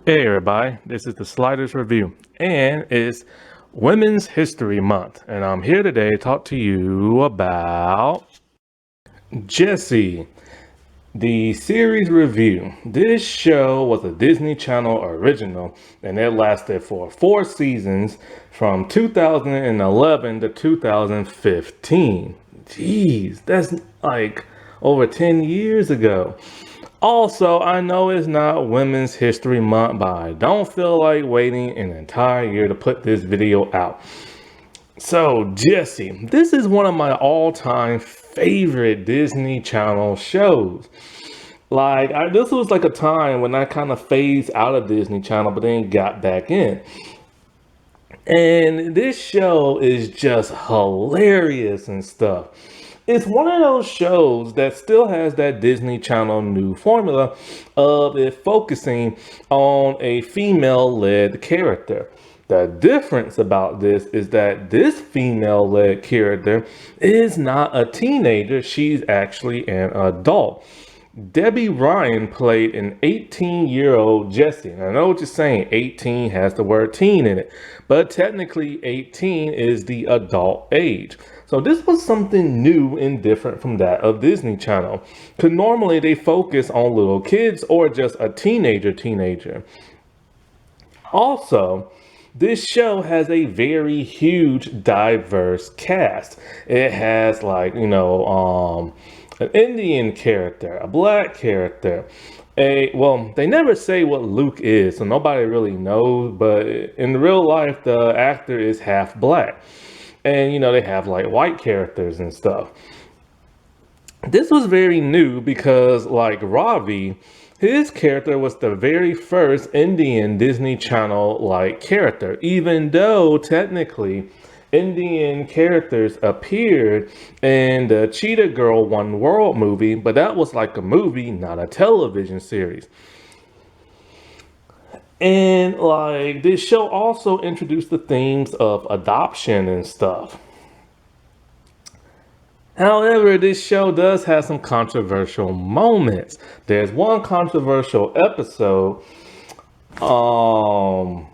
Hey everybody, this is the Sliders Review, and it's Women's History Month, and I'm here today to talk to you about Jessie, the series review. This show was a Disney Channel original, and it lasted for 4 seasons from 2011 to 2015. Jeez, that's like over 10 years ago. Also, I know it's not Women's History Month, but I don't feel like waiting an entire year to put this video out. So, Jessie, this is one of my all-time favorite Disney Channel shows. This was like a time when I kind of phased out of Disney Channel, but then got back in. And this show is just hilarious and stuff. It's one of those shows that still has that Disney Channel new formula of it focusing on a female-led character. The difference about this is that this female-led character is not a teenager, she's actually an adult. Debbie Ryan played an 18-year-old Jessie. And I know what you're saying, 18 has the word teen in it, but technically 18 is the adult age. So this was something new and different from that of Disney Channel, because normally they focus on little kids or just a teenager. Also, this show has a very huge, diverse cast. It has an Indian character, a black character, they never say what Luke is, so nobody really knows, but in real life, the actor is half black. And, they have like white characters and stuff. This was very new because like Ravi, his character was the very first Indian Disney Channel like character, even though technically Indian characters appeared in the Cheetah Girl One World movie, but that was like a movie, not a television series. And like this show also introduced the themes of adoption and stuff. However, this show does have some controversial moments. There's one controversial episode, what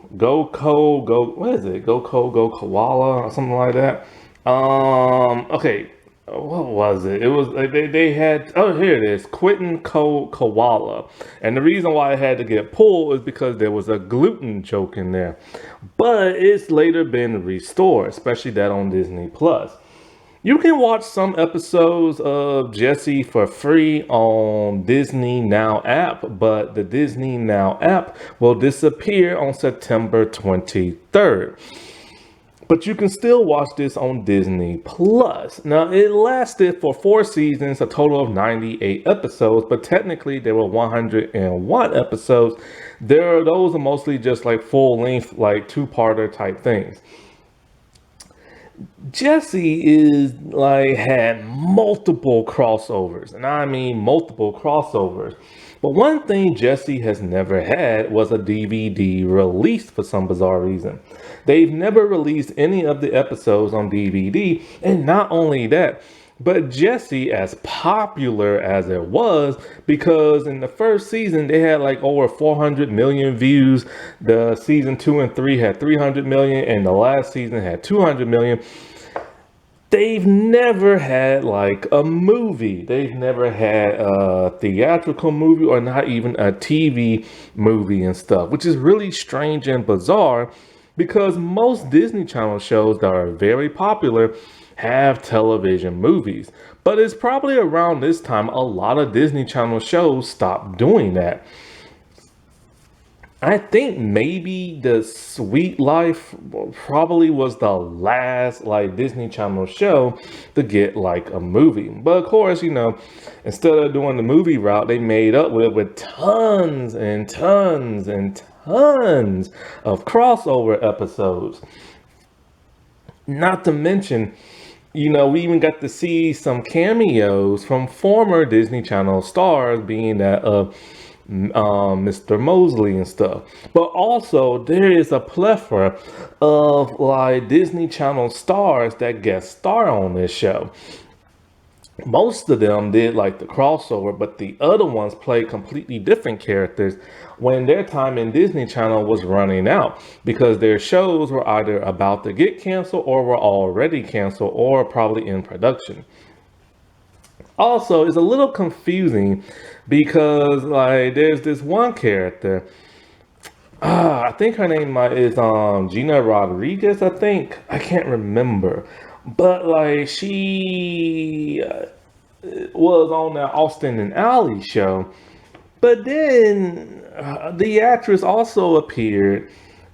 is it? Go Koala or something like that. Okay, what was it? It was they had, oh, here it is, Quitting Koala. And the reason why it had to get pulled is because there was a gluten joke in there. But it's later been restored, especially that on Disney Plus. You can watch some episodes of Jessie for free on Disney Now app, but the Disney Now app will disappear on September 23rd. But you can still watch this on Disney Plus. Now, it lasted for 4 seasons, a total of 98 episodes, but technically there were 101 episodes. Those are mostly just like full length, like two-parter type things. Jessie had multiple crossovers, and I mean multiple crossovers. But one thing Jessie has never had was a DVD release for some bizarre reason. They've never released any of the episodes on DVD, and not only that, but Jessie, as popular as it was, because in the first season they had like over 400 million views. The season 2 and 3 had 300 million, and the last season had 200 million. They've never had like a movie. They've never had a theatrical movie or not even a TV movie and stuff, which is really strange and bizarre because most Disney Channel shows that are very popular have television movies. But it's probably around this time a lot of Disney Channel shows stopped doing that. I think maybe The Sweet Life probably was the last like Disney Channel show to get like a movie. But of course, instead of doing the movie route, they made up with tons and tons and tons of crossover episodes. Not to mention, we even got to see some cameos from former Disney Channel stars, being that Mr. Mosley and stuff. But also, there is a plethora of like Disney Channel stars that guest star on this show. most of them did like the crossover, but the other ones played completely different characters when their time in Disney Channel was running out because their shows were either about to get canceled or were already canceled or probably in production. Also, it's a little confusing because like there's this one character. I think her name is Gina Rodriguez. I think I can't remember, but like she was on that Austin and Alley show. But then the actress also appeared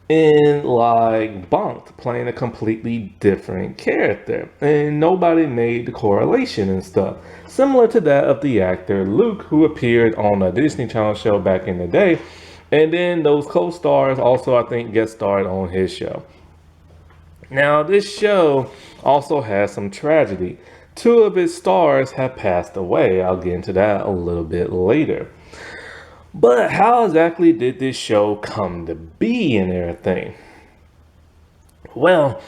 in like Bunk'd, playing a completely different character, and nobody made the correlation and stuff. Similar to that of the actor Luke, who appeared on a Disney Channel show back in the day, and then those co-stars also, I think, guest starred on his show. Now, this show also has some tragedy. Two of its stars have passed away. I'll get into that a little bit later. But how exactly did this show come to be and everything? Well,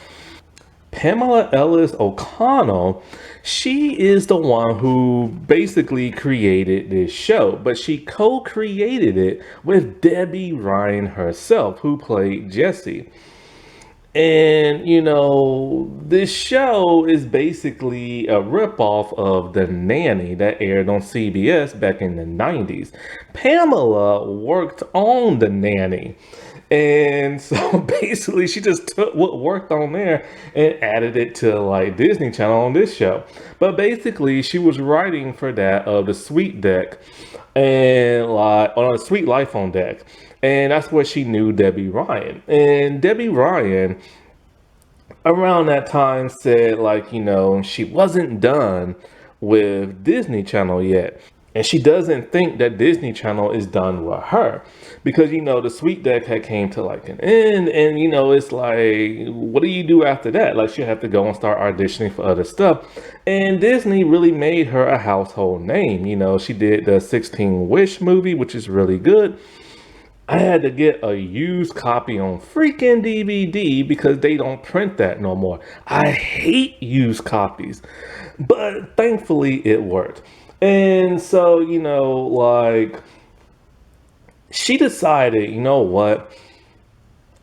Pamela Ellis O'Connell, she is the one who basically created this show, but she co created it with Debbie Ryan herself, who played Jessie. And this show is basically a ripoff of The Nanny that aired on CBS back in the 90s. Pamela worked on The Nanny. And so basically she just took what worked on there and added it to like Disney Channel on this show. But basically she was writing for that of the Sweet Deck and like on a Sweet Life on Deck. And that's where she knew Debbie Ryan. And Debbie Ryan, around that time, said, like, she wasn't done with Disney Channel yet. And she doesn't think that Disney Channel is done with her. Because, the Sweet Deck had came to like an end. And, it's like, what do you do after that? Like, she'll have to go and start auditioning for other stuff. And Disney really made her a household name. She did the 16 Wish movie, which is really good. I had to get a used copy on freaking DVD because they don't print that no more. I hate used copies, but thankfully it worked. And so, like, she decided, you know what?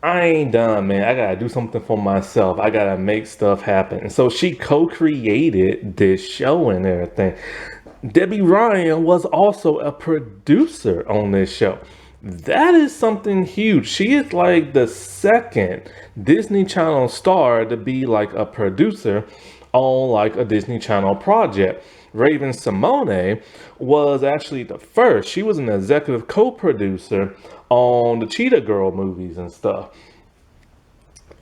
I ain't done, man. I gotta do something for myself. I gotta make stuff happen. And so she co-created this show and everything. Debbie Ryan was also a producer on this show. That is something huge. She is like the second Disney Channel star to be like a producer on like a Disney Channel project. Raven Simone was actually the first. She was an executive co-producer on the Cheetah Girl movies and stuff.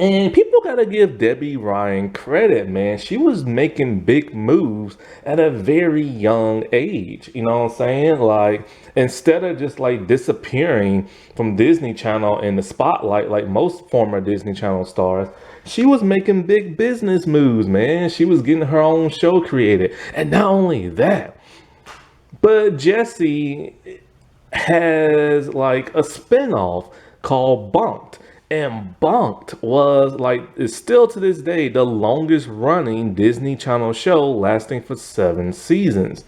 And people gotta give Debbie Ryan credit, man. She was making big moves at a very young age. You know what I'm saying? Like, instead of just like disappearing from Disney Channel in the spotlight like most former Disney Channel stars, she was making big business moves, man. She was getting her own show created. And not only that, but Jessie has like a spinoff called Bunk'd. And Bunk'd was like, is still to this day the longest running Disney Channel show, lasting for 7 seasons.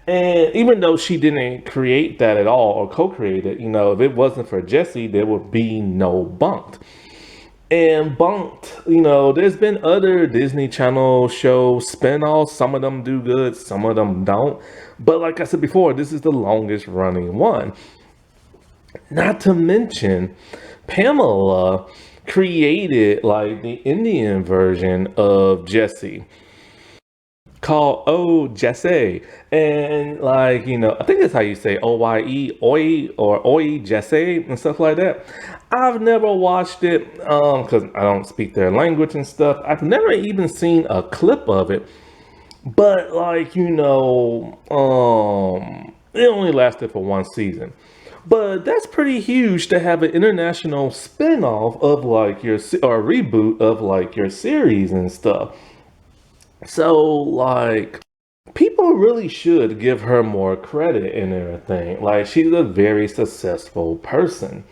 And even though she didn't create that at all or co-create it, if it wasn't for Jessie, there would be no Bunk'd. And Bunk'd, there's been other Disney Channel show spin-offs. Some of them do good, some of them don't. But like I said before, this is the longest running one. Not to mention, Pamela created like the Indian version of Jessie called Oh Jessie. And like, I think that's how you say OYE, Oi, or Oi Jessie and stuff like that. I've never watched it because I don't speak their language and stuff. I've never even seen a clip of it. But like, it only lasted for 1 season. But that's pretty huge to have an international spin-off of like your or a reboot of like your series and stuff. So like people really should give her more credit and everything. Like she's a very successful person.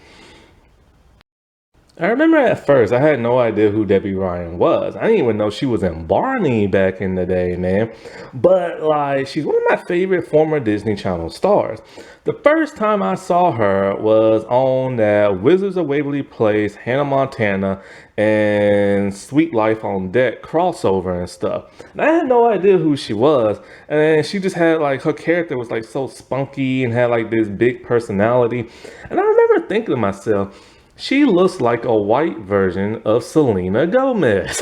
I remember at first I had no idea who Debbie Ryan was. I didn't even know she was in Barney back in the day, man. But like, she's one of my favorite former Disney Channel stars. The first time I saw her was on that Wizards of Waverly Place, Hannah Montana, and Sweet Life on Deck crossover and stuff. And I had no idea who she was. And she just had like, her character was like so spunky and had like this big personality. And I remember thinking to myself, she looks like a white version of Selena Gomez.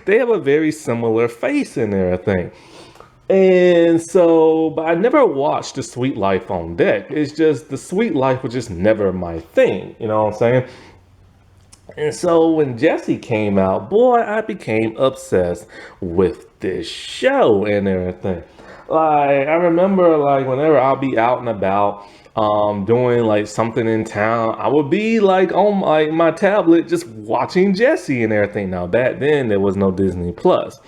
They have a very similar face and everything. And so, but I never watched The Sweet Life on Deck. It's just, The Sweet Life was just never my thing. You know what I'm saying? And so when Jessie came out, boy, I became obsessed with this show and everything. Like, I remember like whenever I'll be out and about, doing like something in town, I would be like on like my tablet just watching Jessie and everything. Now back then there was no Disney Plus.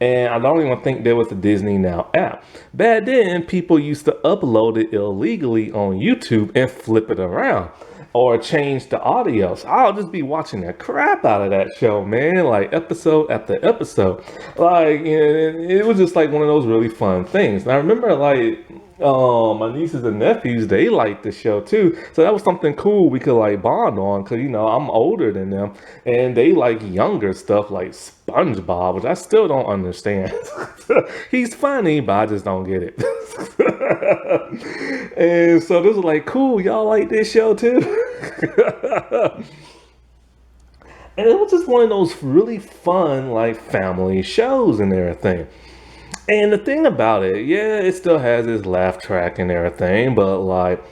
And I don't even think there was a Disney Now app. Back then, people used to upload it illegally on YouTube and flip it around or change the audio. So I'll just be watching the crap out of that show, man, like episode after episode. Like, it was just like one of those really fun things. And I remember like my nieces and nephews, they liked the show too. So that was something cool we could like bond on, because you know, I'm older than them and they like younger stuff like SpongeBob, which I still don't understand. He's funny, but I just don't get it. And so this was like, cool, y'all like this show too? And it was just one of those really fun like family shows and everything. And the thing about it, yeah, it still has its laugh track and everything, but like,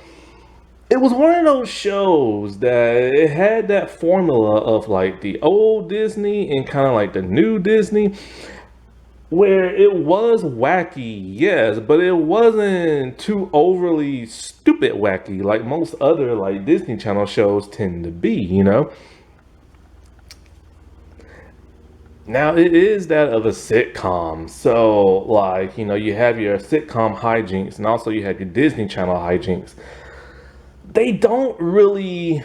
it was one of those shows that it had that formula of like the old Disney and kind of like the new Disney, where it was wacky, yes, but it wasn't too overly stupid wacky like most other like Disney Channel shows tend to be, you know? Now it is that of a sitcom. So like, you know, you have your sitcom hijinks and also you have your Disney Channel hijinks. They don't really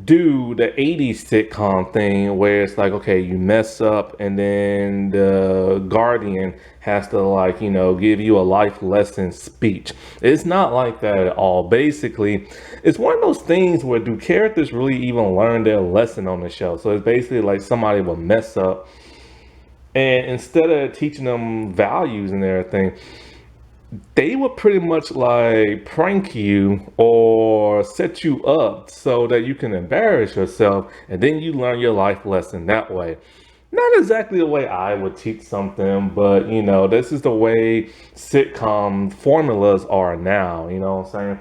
do the 80s sitcom thing where it's like, okay, you mess up and then the guardian has to like, you know, give you a life lesson speech. It's not like that at all. Basically, it's one of those things where do characters really even learn their lesson on the show? So it's basically like somebody will mess up and instead of teaching them values and everything, they would pretty much like prank you or set you up so that you can embarrass yourself and then you learn your life lesson that way. Not exactly the way I would teach something, but you know, this is the way sitcom formulas are now, you know what I'm saying?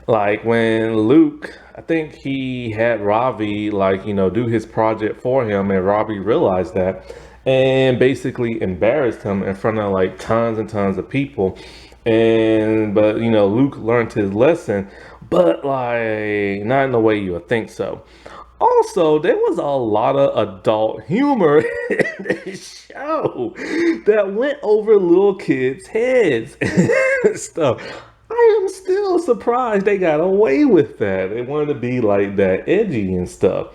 Like when Luke, I think he had Ravi like, you know, do his project for him and Ravi realized that and basically embarrassed him in front of like tons and tons of people. And but you know, Luke learned his lesson, but like not in the way you would think so. Also, there was a lot of adult humor in this show that went over little kids' heads and stuff. I am still surprised they got away with that. They wanted to be like that edgy and stuff.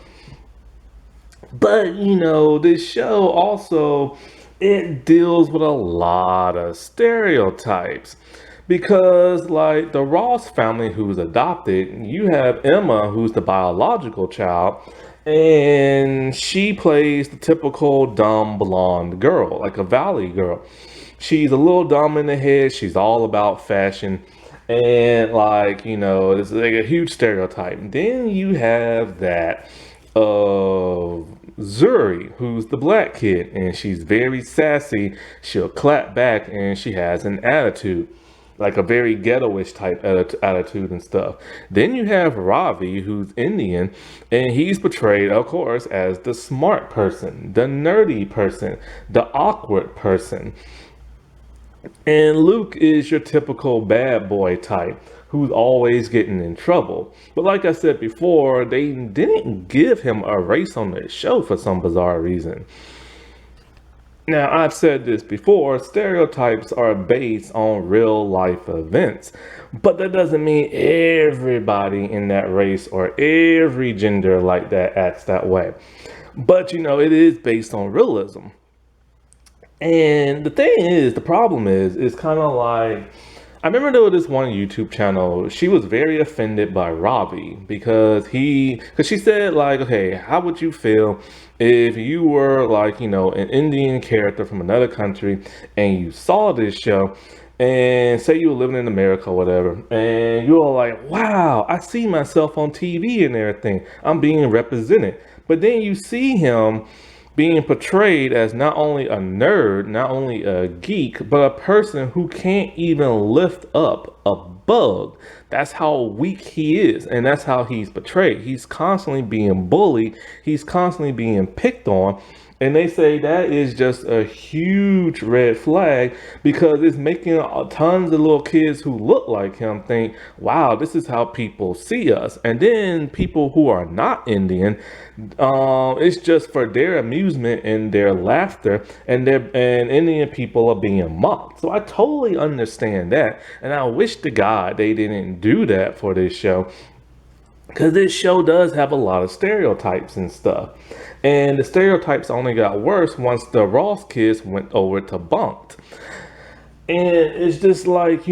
But you know, this show also it deals with a lot of stereotypes because like the Ross family who's adopted, you have Emma who's the biological child and she plays the typical dumb blonde girl, like a valley girl. She's a little dumb in the head, she's all about fashion and like, you know, it's like a huge stereotype. Then you have that of Zuri, who's the black kid, and she's very sassy. She'll clap back, and she has an attitude, like a very ghettoish type attitude and stuff. Then you have Ravi, who's Indian, and he's portrayed, of course, as the smart person, the nerdy person, the awkward person. And Luke is your typical bad boy type who's always getting in trouble. But like I said before, they didn't give him a race on the show for some bizarre reason. Now, I've said this before, stereotypes are based on real life events, but that doesn't mean everybody in that race or every gender like that acts that way. But it is based on realism. And the thing is, the problem is kind of like, I remember there was this one YouTube channel. She was very offended by Robbie because she said like, okay, how would you feel if you were like, an Indian character from another country and you saw this show and say you were living in America or whatever, and you were like, wow, I see myself on TV and everything. I'm being represented. But then you see him being portrayed as not only a nerd, not only a geek, but a person who can't even lift up a bug. That's how weak he is, and that's how he's portrayed. He's constantly being bullied, he's constantly being picked on. And they say that is just a huge red flag because it's making tons of little kids who look like him think, wow, this is how people see us. And then people who are not Indian, it's just for their amusement and their laughter, and Indian people are being mocked. So I totally understand that. And I wish to God they didn't do that for this show, because this show does have a lot of stereotypes and stuff. And the stereotypes only got worse once the Ross kids went over to Bunk'd. And it's just like,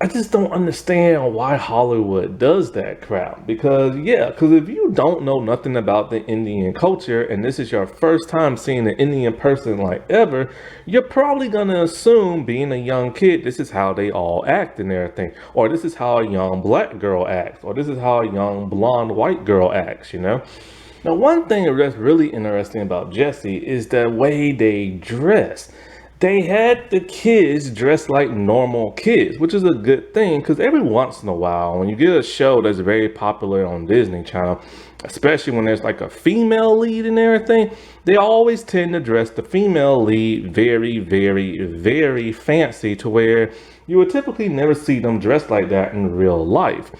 I just don't understand why Hollywood does that crap. Because if you don't know nothing about the Indian culture and this is your first time seeing an Indian person like ever, you're probably gonna assume, being a young kid, this is how they all act and everything. Or this is how a young black girl acts. Or this is how a young blonde white girl acts, Now, one thing that's really interesting about Jessie is the way they dress. They had the kids dressed like normal kids, which is a good thing because every once in a while, when you get a show that's very popular on Disney Channel, especially when there's like a female lead and everything, they always tend to dress the female lead very, very, very fancy to where you would typically never see them dressed like that in real life.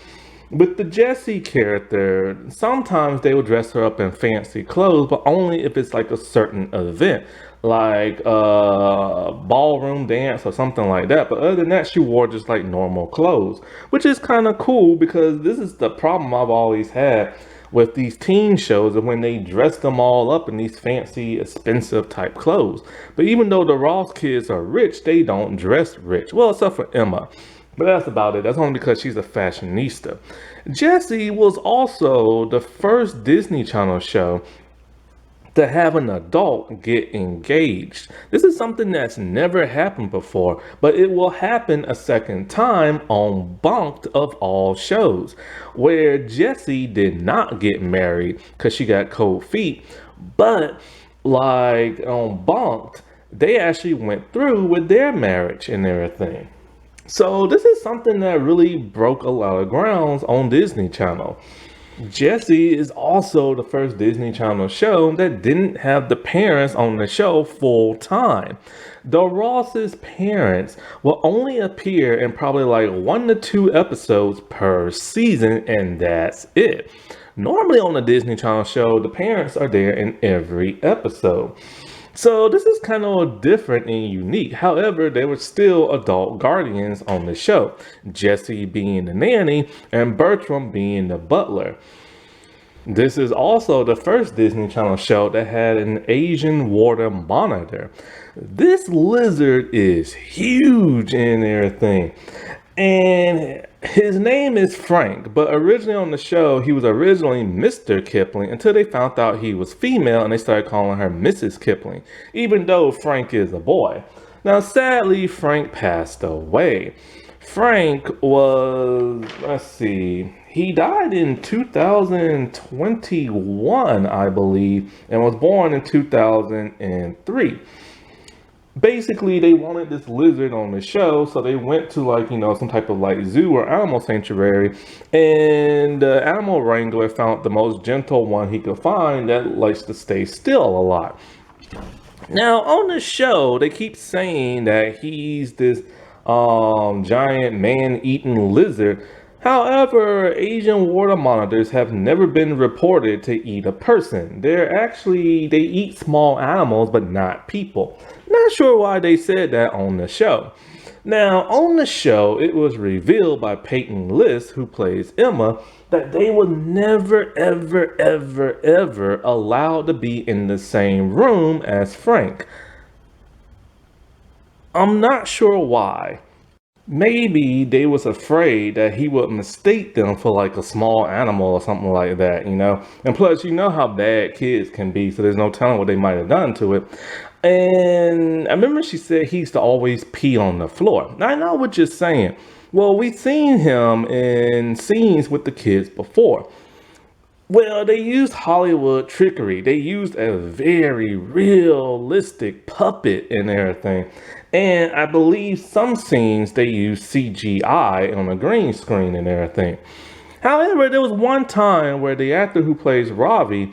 With the Jessie character, sometimes they will dress her up in fancy clothes, but only if it's like a certain event, like a ballroom dance or something like that. But other than that, she wore just like normal clothes, which is kind of cool because this is the problem I've always had with these teen shows of when they dress them all up in these fancy, expensive type clothes. But even though the Ross kids are rich, they don't dress rich. Well, except for Emma. But that's about it. That's only because she's a fashionista. Jessie was also the first Disney Channel show to have an adult get engaged. This is something that's never happened before, but it will happen a second time on Bunk'd of all shows, where Jessie did not get married because she got cold feet, but like on Bunk'd, they actually went through with their marriage and everything. So this is something that really broke a lot of grounds on Disney Channel. Jessie is also the first Disney Channel show that didn't have the parents on the show full time. The Ross's parents will only appear in probably like 1 to 2 episodes per season, and that's it. Normally on a Disney Channel show, the parents are there in every episode. So this is kind of different and unique. However, there were still adult guardians on the show. Jessie being the nanny and Bertram being the butler. This is also the first Disney Channel show that had an Asian water monitor. This lizard is huge and everything. And his name is Frank, but originally on the show, he was originally Mr. Kipling until they found out he was female and they started calling her Mrs. Kipling, even though Frank is a boy. Now, sadly, Frank passed away. Frank was, he died in 2021, I believe, and was born in 2003. Basically, they wanted this lizard on the show, so they went to like, some type of like zoo or animal sanctuary, and the animal wrangler found the most gentle one he could find that likes to stay still a lot. Now, on the show, they keep saying that he's this giant man-eating lizard. However, Asian water monitors have never been reported to eat a person. They eat small animals, but not people. Not sure why they said that on the show. Now, on the show, it was revealed by Peyton List, who plays Emma, that they were never, ever, ever, ever allowed to be in the same room as Frank. I'm not sure why. Maybe they was afraid that he would mistake them for like a small animal or something like that, you know? And plus, you know how bad kids can be, so there's no telling what they might have done to it. And I remember she said he used to always pee on the floor. Now, I know what you're saying. Well, we've seen him in scenes with the kids before. Well, they used Hollywood trickery. They used a very realistic puppet and everything. And I believe some scenes they used CGI on a green screen and everything. However, there was one time where the actor who plays Ravi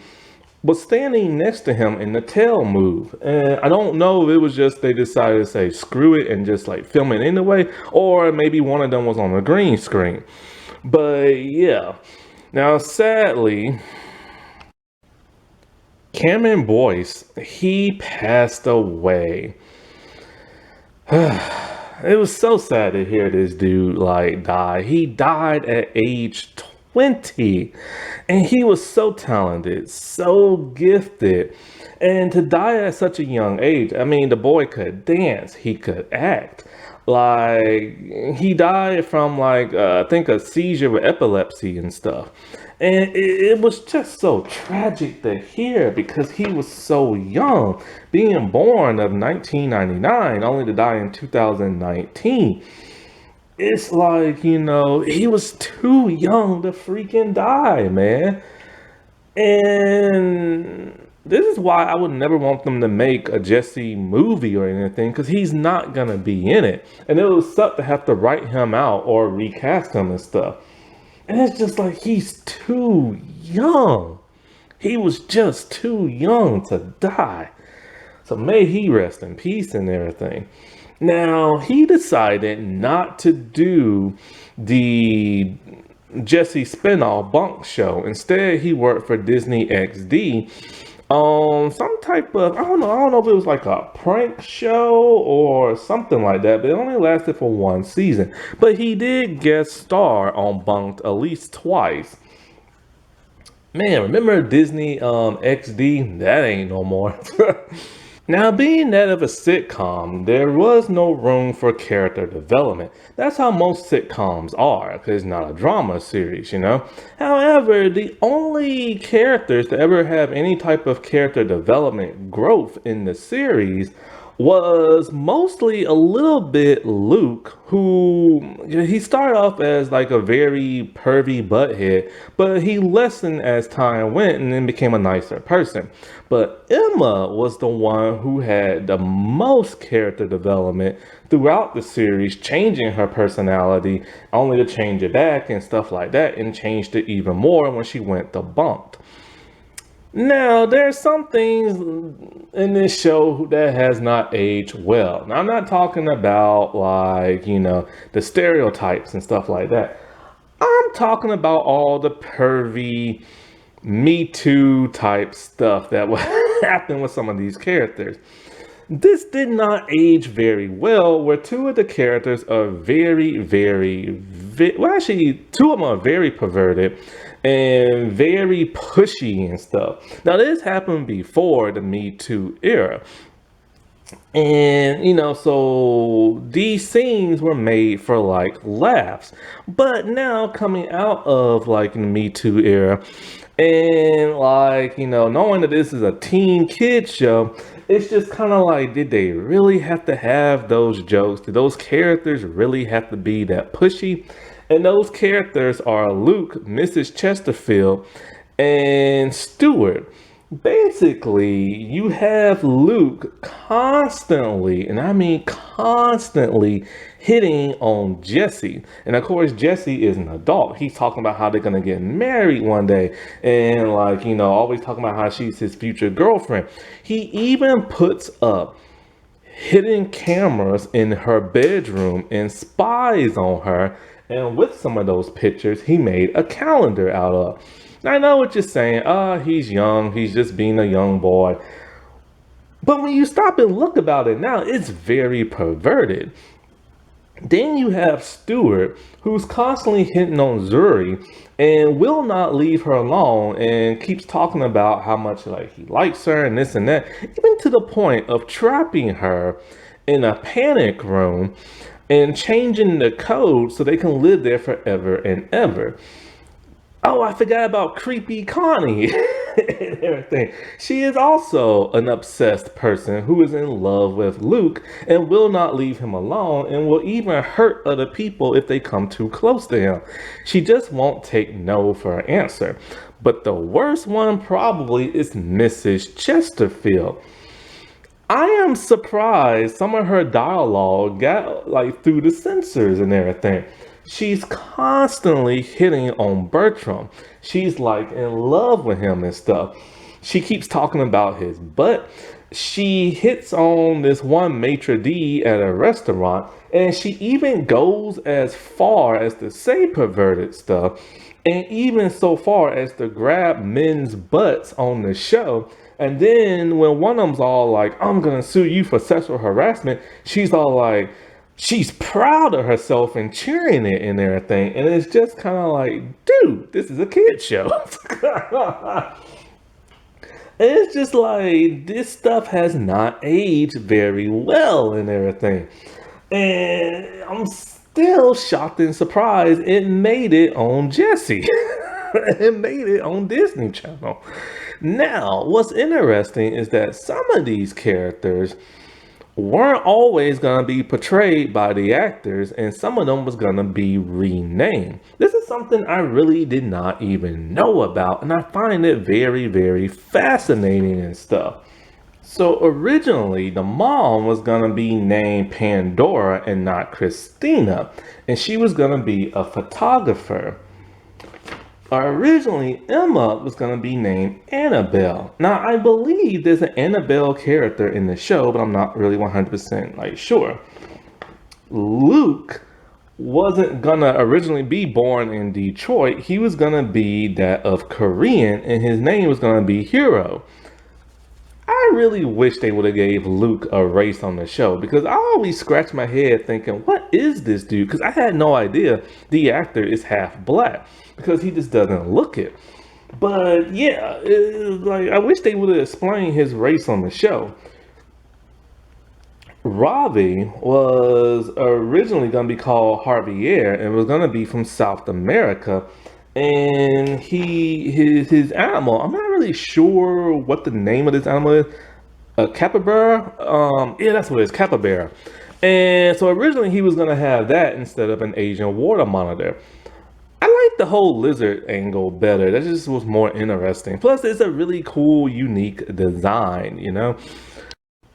was standing next to him in the tail move. And I don't know if it was just they decided to say screw it and just like film it anyway, or maybe one of them was on a green screen. But yeah. Now, sadly, Cameron Boyce, he passed away. It was so sad to hear this dude like die. He died at age 20, and he was so talented, so gifted. And to die at such a young age, I mean, the boy could dance, he could act. Like, he died from like, I think a seizure with epilepsy and stuff. And it was just so tragic to hear because he was so young, being born of 1999, only to die in 2019. It's like, you know, he was too young to freaking die, man. And this is why I would never want them to make a Jessie movie or anything, because he's not gonna be in it. And it would suck to have to write him out or recast him and stuff. And it's just like he's too young. He was just too young to die. So may he rest in peace and everything. Now, he decided not to do the Jessie spinoff Bunk'd show. Instead, he worked for Disney XD on some type of, I don't know if it was like a prank show or something like that, but it only lasted for one season. But he did guest star on Bunk'd at least twice. Man, remember Disney XD? That ain't no more. Now, being that of a sitcom, there was no room for character development. That's how most sitcoms are, because it's not a drama series, you know? However, the only characters to ever have any type of character development growth in the series was mostly a little bit Luke, who he started off as like a very pervy butthead, but he lessened as time went and then became a nicer person. But Emma was the one who had the most character development throughout the series, changing her personality only to change it back and stuff like that, and changed it even more when she went to Bunk'd. Now, there's some things in this show that has not aged well. Now, I'm not talking about like, you know, the stereotypes and stuff like that. I'm talking about all the pervy, Me Too type stuff that would happen with some of these characters. This did not age very well, where two of the characters are well, actually, two of them are very perverted and very pushy and stuff. Now, this happened before the Me Too era. And, you know, so these scenes were made for like laughs. But now coming out of like the Me Too era and like, you know, knowing that this is a teen kid show, it's just kind of like, did they really have to have those jokes? Did those characters really have to be that pushy? And those characters are Luke, Mrs. Chesterfield, and Stewart. Basically, you have Luke constantly, and I mean constantly, hitting on Jessie. And of course, Jessie is an adult. He's talking about how they're going to get married one day. And like, you know, always talking about how she's his future girlfriend. He even puts up hidden cameras in her bedroom and spies on her And with some of those pictures, he made a calendar out of. Now, I know what you're saying. He's young. He's just being a young boy. But when you stop and look about it now, it's very perverted. Then you have Stewart, who's constantly hitting on Zuri and will not leave her alone and keeps talking about how much like he likes her and this and that, even to the point of trapping her in a panic room and changing the code so they can live there forever and ever. Oh, I forgot about creepy Connie and everything. She is also an obsessed person who is in love with Luke and will not leave him alone and will even hurt other people if they come too close to him. She just won't take no for an answer. But the worst one probably is Mrs. Chesterfield. I am surprised some of her dialogue got like through the censors and everything. She's constantly hitting on Bertram. She's like in love with him and stuff. She keeps talking about his butt. She hits on this one maitre d' at a restaurant, and she even goes as far as to say perverted stuff, and even so far as to grab men's butts on the show. And then when one of them's all like, I'm gonna sue you for sexual harassment, she's all like, she's proud of herself and cheering it and everything. And it's just kind of like, dude, this is a kid show. And it's just like, this stuff has not aged very well and everything. And I'm still shocked and surprised it made it on Jessie. It made it on Disney Channel. Now, what's interesting is that some of these characters weren't always going to be portrayed by the actors, and some of them was going to be renamed. This is something I really did not even know about, and I find it very, very fascinating and stuff. So originally, the mom was going to be named Pandora and not Christina, and she was going to be a photographer. Originally, Emma was going to be named Annabelle. Now, I believe there's an Annabelle character in the show, but I'm not really 100% like sure. Luke wasn't going to originally be born in Detroit. He was going to be that of Korean, and his name was going to be Hero. I really wish they would have gave Luke a race on the show, because I always scratch my head thinking, what is this dude? Because I had no idea the actor is half black, because he just doesn't look it. But yeah, like I wish they would have explained his race on the show. Ravi was originally going to be called Javier and was going to be from South America. And his animal, I'm not really sure what the name of this animal is. A capybara? Yeah, that's what it is, capybara. And so originally he was going to have that instead of an Asian water monitor. I like the whole lizard angle better. That just was more interesting. Plus, it's a really cool, unique design, you know?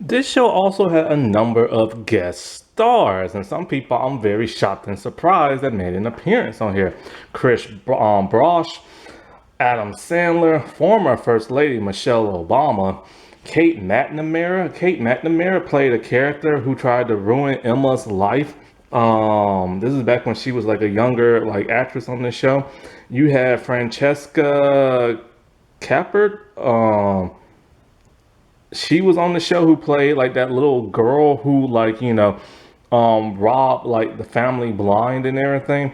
This show also had a number of guest stars, and some people I'm very shocked and surprised that made an appearance on here. Chris Brosh, Adam Sandler, former First Lady Michelle Obama, Kate McNamara. Kate McNamara played a character who tried to ruin Emma's life. This is back when she was like a younger like actress on this show. You had Francesca Cappert. She was on the show who played like that little girl who like, you know, robbed like the family blind and everything.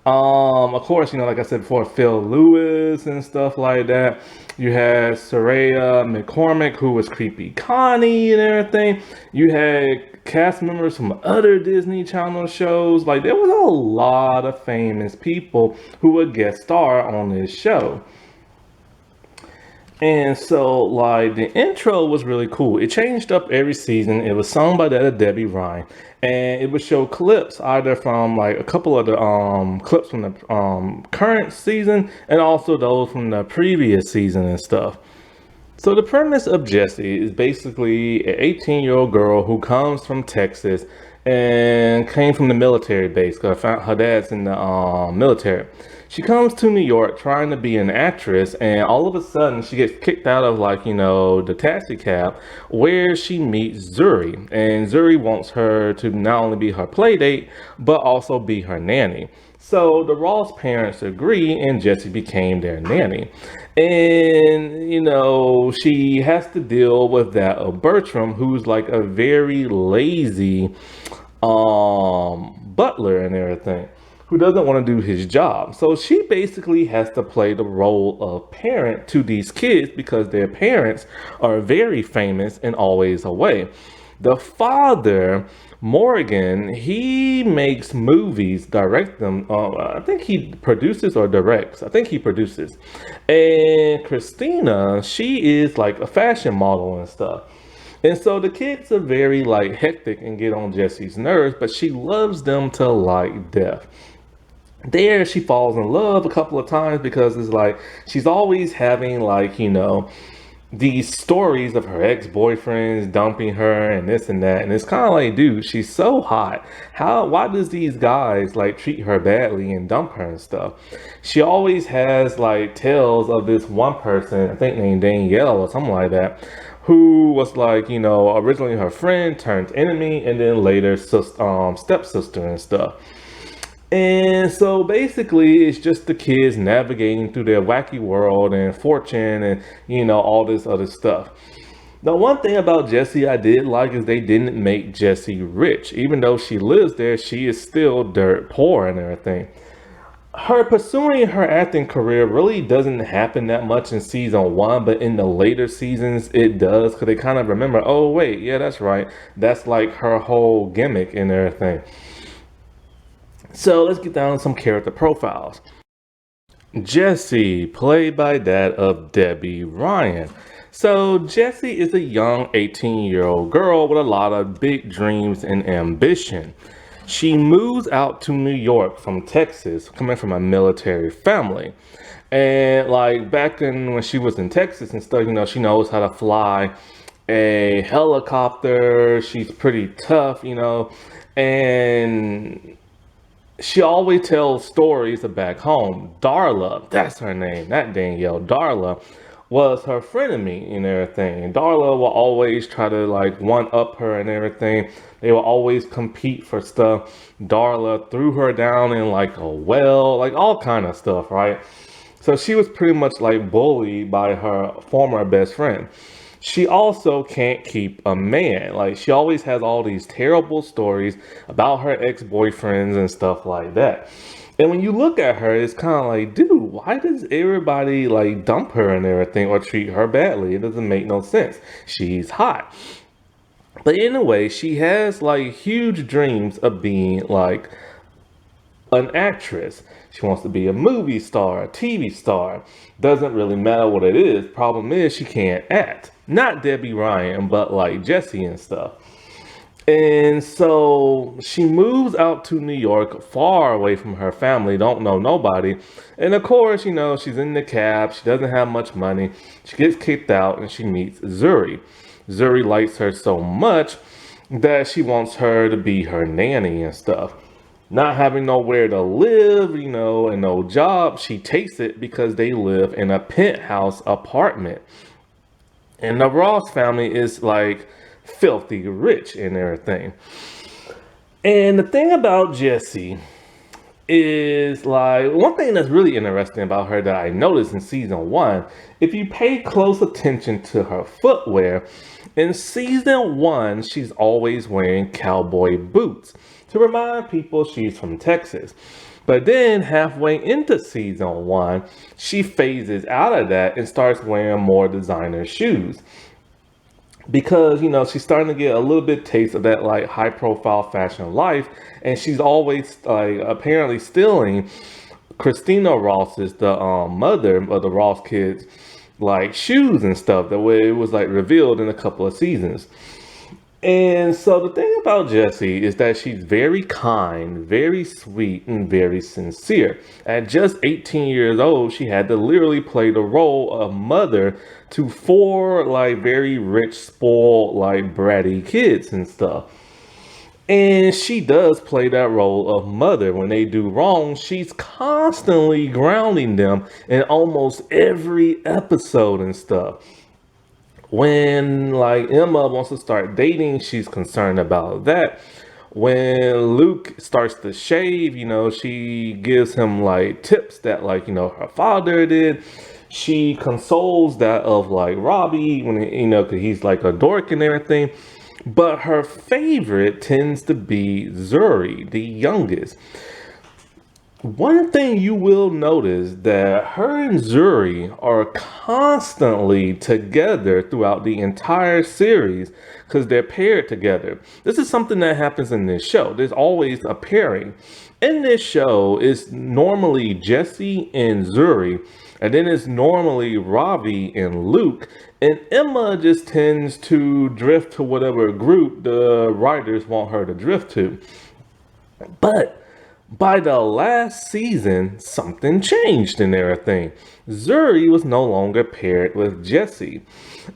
Of course, you know, like I said before, Phil Lewis and stuff like that. You had Soraya McCormick, who was Creepy Connie and everything. You had cast members from other Disney Channel shows. Like, there was a lot of famous people who would guest star on this show. And so, like, the intro was really cool. It changed up every season. It was sung by that of Debbie Ryan. And it would show clips either from, like, a couple of the clips from the current season and also those from the previous season and stuff. So the premise of Jessie is basically an 18-year-old girl who comes from Texas and came from the military base because her dad's in the military. She comes to New York trying to be an actress, and all of a sudden she gets kicked out of, like, you know, the taxi cab where she meets Zuri. And Zuri wants her to not only be her play date, but also be her nanny. So the Ross parents agree, and Jessie became their nanny. And, she has to deal with that of Bertram, who's like a very lazy butler and everything, who doesn't want to do his job. So she basically has to play the role of parent to these kids because their parents are very famous and always away. The father, Morgan, he makes movies, direct them. I think he produces or directs. I think he produces. And Christina, she is like a fashion model and stuff. And so the kids are very like hectic and get on Jessie's nerves, but she loves them to like death. There she falls in love a couple of times because it's like she's always having like, these stories of her ex-boyfriends dumping her and this and that. And it's kind of like, dude, she's so hot. Why does these guys like treat her badly and dump her and stuff? She always has like tales of this one person, I think named Danielle or something like that, who was like, originally her friend turned enemy and then later stepsister and stuff. And so basically, it's just the kids navigating through their wacky world and fortune and, all this other stuff. The one thing about Jessie I did like is they didn't make Jessie rich. Even though she lives there, she is still dirt poor and everything. Her pursuing her acting career really doesn't happen that much in season one, but in the later seasons it does because they kind of remember, oh, wait, yeah, that's right. That's like her whole gimmick and everything. So let's get down to some character profiles. Jessie, played by that of Debbie Ryan. So Jessie is a young 18-year-old girl with a lot of big dreams and ambition. She moves out to New York from Texas, coming from a military family. And like back when she was in Texas and stuff, she knows how to fly a helicopter. She's pretty tough, and she always tells stories of back home. Darla, that's her name, not Danielle. Darla was her frenemy and everything. And Darla will always try to like one up her and everything. They will always compete for stuff. Darla threw her down in like a well, like all kind of stuff, right? So she was pretty much like bullied by her former best friend. She also can't keep a man. Like she always has all these terrible stories about her ex-boyfriends and stuff like that. And when you look at her, it's kind of like, dude, why does everybody like dump her and everything or treat her badly? It doesn't make no sense. She's hot. But anyway, she has like huge dreams of being like an actress. She wants to be a movie star, a TV star. Doesn't really matter what it is. Problem is she can't act. Not Debbie Ryan, but like Jessie and stuff. And so she moves out to New York, far away from her family, don't know nobody. And of course, she's in the cab. She doesn't have much money. She gets kicked out and she meets Zuri. Zuri likes her so much that she wants her to be her nanny and stuff. Not having nowhere to live, and no job, she takes it because they live in a penthouse apartment. And the Ross family is like filthy rich and everything. And the thing about Jessie is like, one thing that's really interesting about her that I noticed in season one, if you pay close attention to her footwear, in season one, she's always wearing cowboy boots to remind people she's from Texas. But then halfway into season one, she phases out of that and starts wearing more designer shoes. Because, she's starting to get a little bit taste of that like high profile fashion life. And she's always like apparently stealing Christina Ross's, the mother of the Ross kids, like shoes and stuff. The way it was like revealed in a couple of seasons. And so the thing about Jessie is that she's very kind, very sweet, and very sincere. At just 18 years old, she had to literally play the role of mother to 4 like very rich, spoiled, like bratty kids and stuff. And she does play that role of mother. When they do wrong, she's constantly grounding them in almost every episode and stuff. When like Emma wants to start dating, she's concerned about that. When Luke starts to shave, she gives him like tips that like, her father did. She consoles that of like Robbie when, cause he's like a dork and everything. But her favorite tends to be Zuri, the youngest. One thing you will notice that her and Zuri are constantly together throughout the entire series because they're paired together. This is something that happens in this show. There's always a pairing. In this show, it's normally Jessie and Zuri, and then it's normally Ravi and Luke, and Emma just tends to drift to whatever group the writers want her to drift to. But by the last season, something changed in everything. Zuri was no longer paired with Jessie.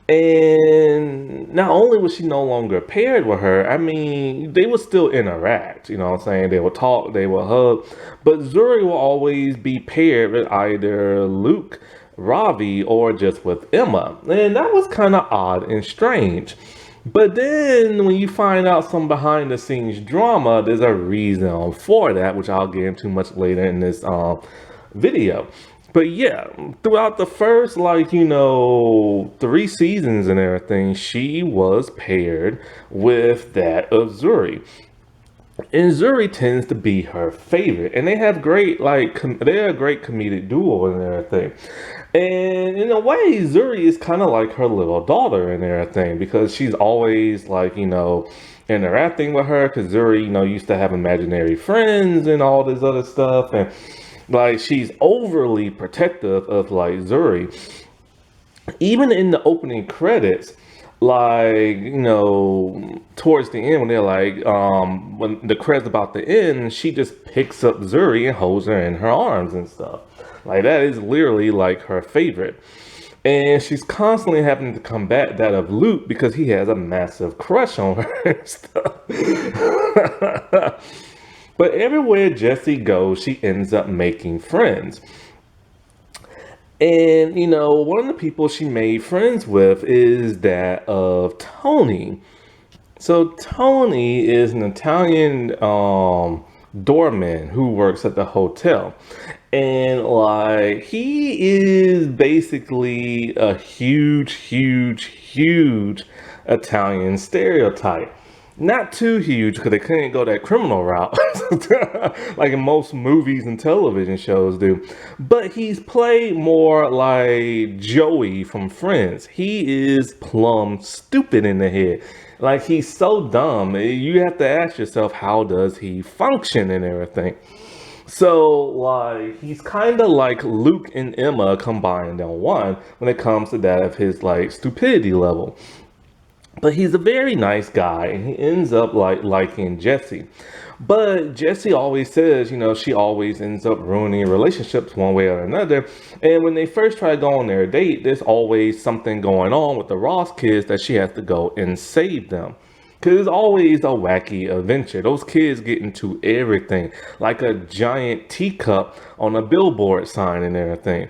And not only was she no longer paired with her, I mean, they would still interact, you know what I'm saying? They would talk, they would hug, but Zuri will always be paired with either Luke, Ravi, or just with Emma. And that was kind of odd and strange. But then when you find out some behind the scenes drama, there's a reason for that, which I'll get into much later in this video. But yeah, throughout the first, 3 seasons and everything, she was paired with that of Zuri. And Zuri tends to be her favorite. And they have great, they're a great comedic duo and everything. And in a way, Zuri is kind of like her little daughter and everything because she's always interacting with her because Zuri, used to have imaginary friends and all this other stuff. And she's overly protective of Zuri. Even in the opening credits, towards the end when they're when the credits about to end, she just picks up Zuri and holds her in her arms and stuff. That is literally her favorite. And she's constantly having to combat that of Luke because he has a massive crush on her and stuff. But everywhere Jessie goes, she ends up making friends. And, one of the people she made friends with is that of Tony. So Tony is an Italian doorman who works at the hotel. And he is basically a huge Italian stereotype. Not too huge because they couldn't go that criminal route like in most movies and television shows do. But he's played more like Joey from Friends. He is plumb stupid in the head. He's so dumb. You have to ask yourself, how does he function and everything? So, he's kind of like Luke and Emma combined in one when it comes to that of his, stupidity level. But he's a very nice guy, and he ends up, liking Jessie. But Jessie always says, she always ends up ruining relationships one way or another. And when they first try to go on their date, there's always something going on with the Ross kids that she has to go and save them. Because it's always a wacky adventure. Those kids get into everything, like a giant teacup on a billboard sign and everything.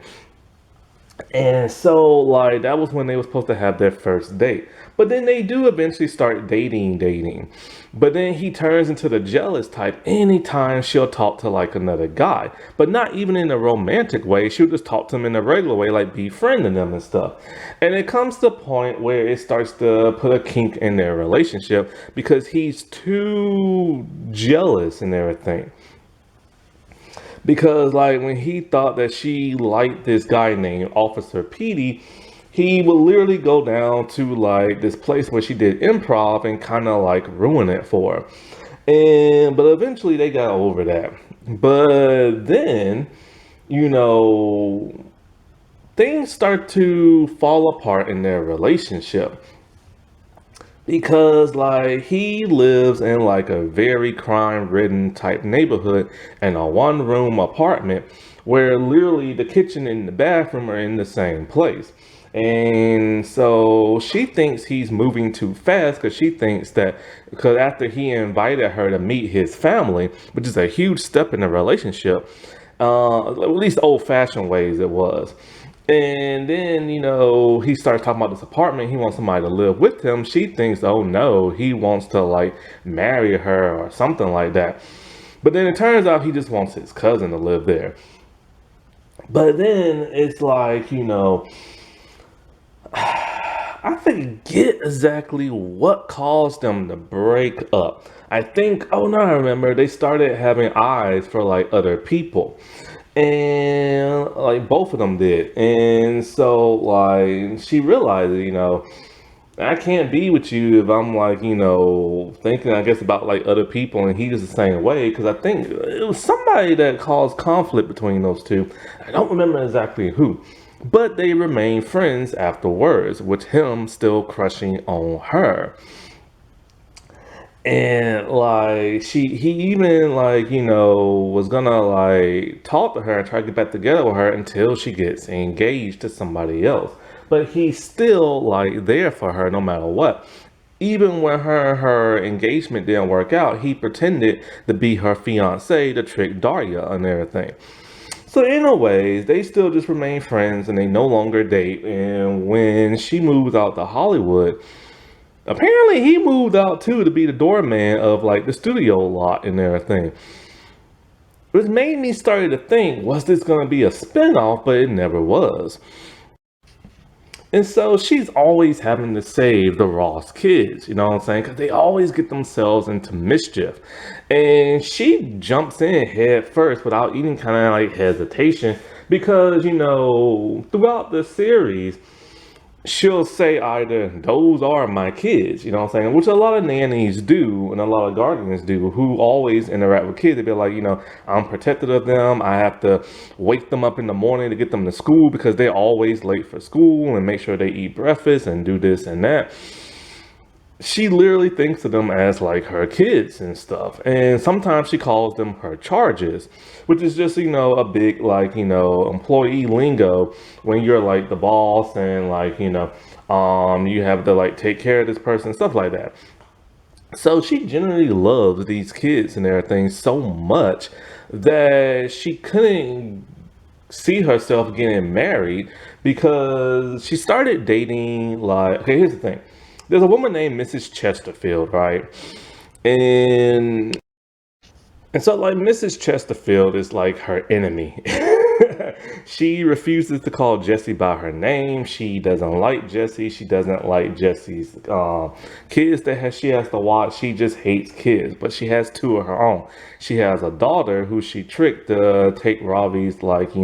And so, that was when they were supposed to have their first date. But then they do eventually start dating. But then he turns into the jealous type anytime she'll talk to, another guy. But not even in a romantic way. She'll just talk to him in a regular way, befriending them and stuff. And it comes to a point where it starts to put a kink in their relationship because he's too jealous and everything. Because, when he thought that she liked this guy named Officer Petey, he would literally go down to, this place where she did improv and kind of, ruin it for her. But eventually they got over that. But then, things start to fall apart in their relationship. Because, he lives in, a very crime-ridden type neighborhood in a one-room apartment where literally the kitchen and the bathroom are in the same place. And so she thinks he's moving too fast because she thinks that because after he invited her to meet his family, which is a huge step in the relationship, at least old-fashioned ways it was. And then, he starts talking about this apartment. He wants somebody to live with him. She thinks, oh no, he wants to like marry her or something like that. But then it turns out he just wants his cousin to live there. But then it's like, I forget exactly what caused them to break up. I think, oh no, I remember they started having eyes for like other people. And like both of them did. And so like she realized, I can't be with you if I'm like, thinking, I guess, about like other people and he's the same way. Because I think it was somebody that caused conflict between those two. I don't remember exactly who. But they remained friends afterwards, with him still crushing on her. And like he even like, was gonna like talk to her and try to get back together with her until she gets engaged to somebody else. But he's still like there for her no matter what. Even when her engagement didn't work out, he pretended to be her fiance to trick Daria and everything. So in a ways, they still just remain friends and they no longer date. And when she moves out to Hollywood, apparently he moved out too to be the doorman of like the studio lot and everything. Which made me started to think, was this going to be a spinoff? But it never was. And so she's always having to save the Ross kids, you know what I'm saying? Because they always get themselves into mischief. And she jumps in head first without even kind of like hesitation. Because, throughout the series, she'll say either those are my kids, you know what I'm saying, which a lot of nannies do and a lot of guardians do who always interact with kids. They be like, I'm protective of them. I have to wake them up in the morning to get them to school because they're always late for school, and make sure they eat breakfast and do this and that. She literally thinks of them as like her kids and stuff. And sometimes she calls them her charges, which is just, a big like, employee lingo when you're like the boss and like, you have to like take care of this person, stuff like that. So she generally loves these kids and everything so much that she couldn't see herself getting married because she started dating like, okay, here's the thing. There's a woman named Mrs. Chesterfield, right? And so like Mrs. Chesterfield is like her enemy. She refuses to call Jessie by her name. She doesn't like Jessie. She doesn't like Jessie's kids that she has to watch. She just hates kids, but she has two of her own. She has a daughter who she tricked to take Ravi's like,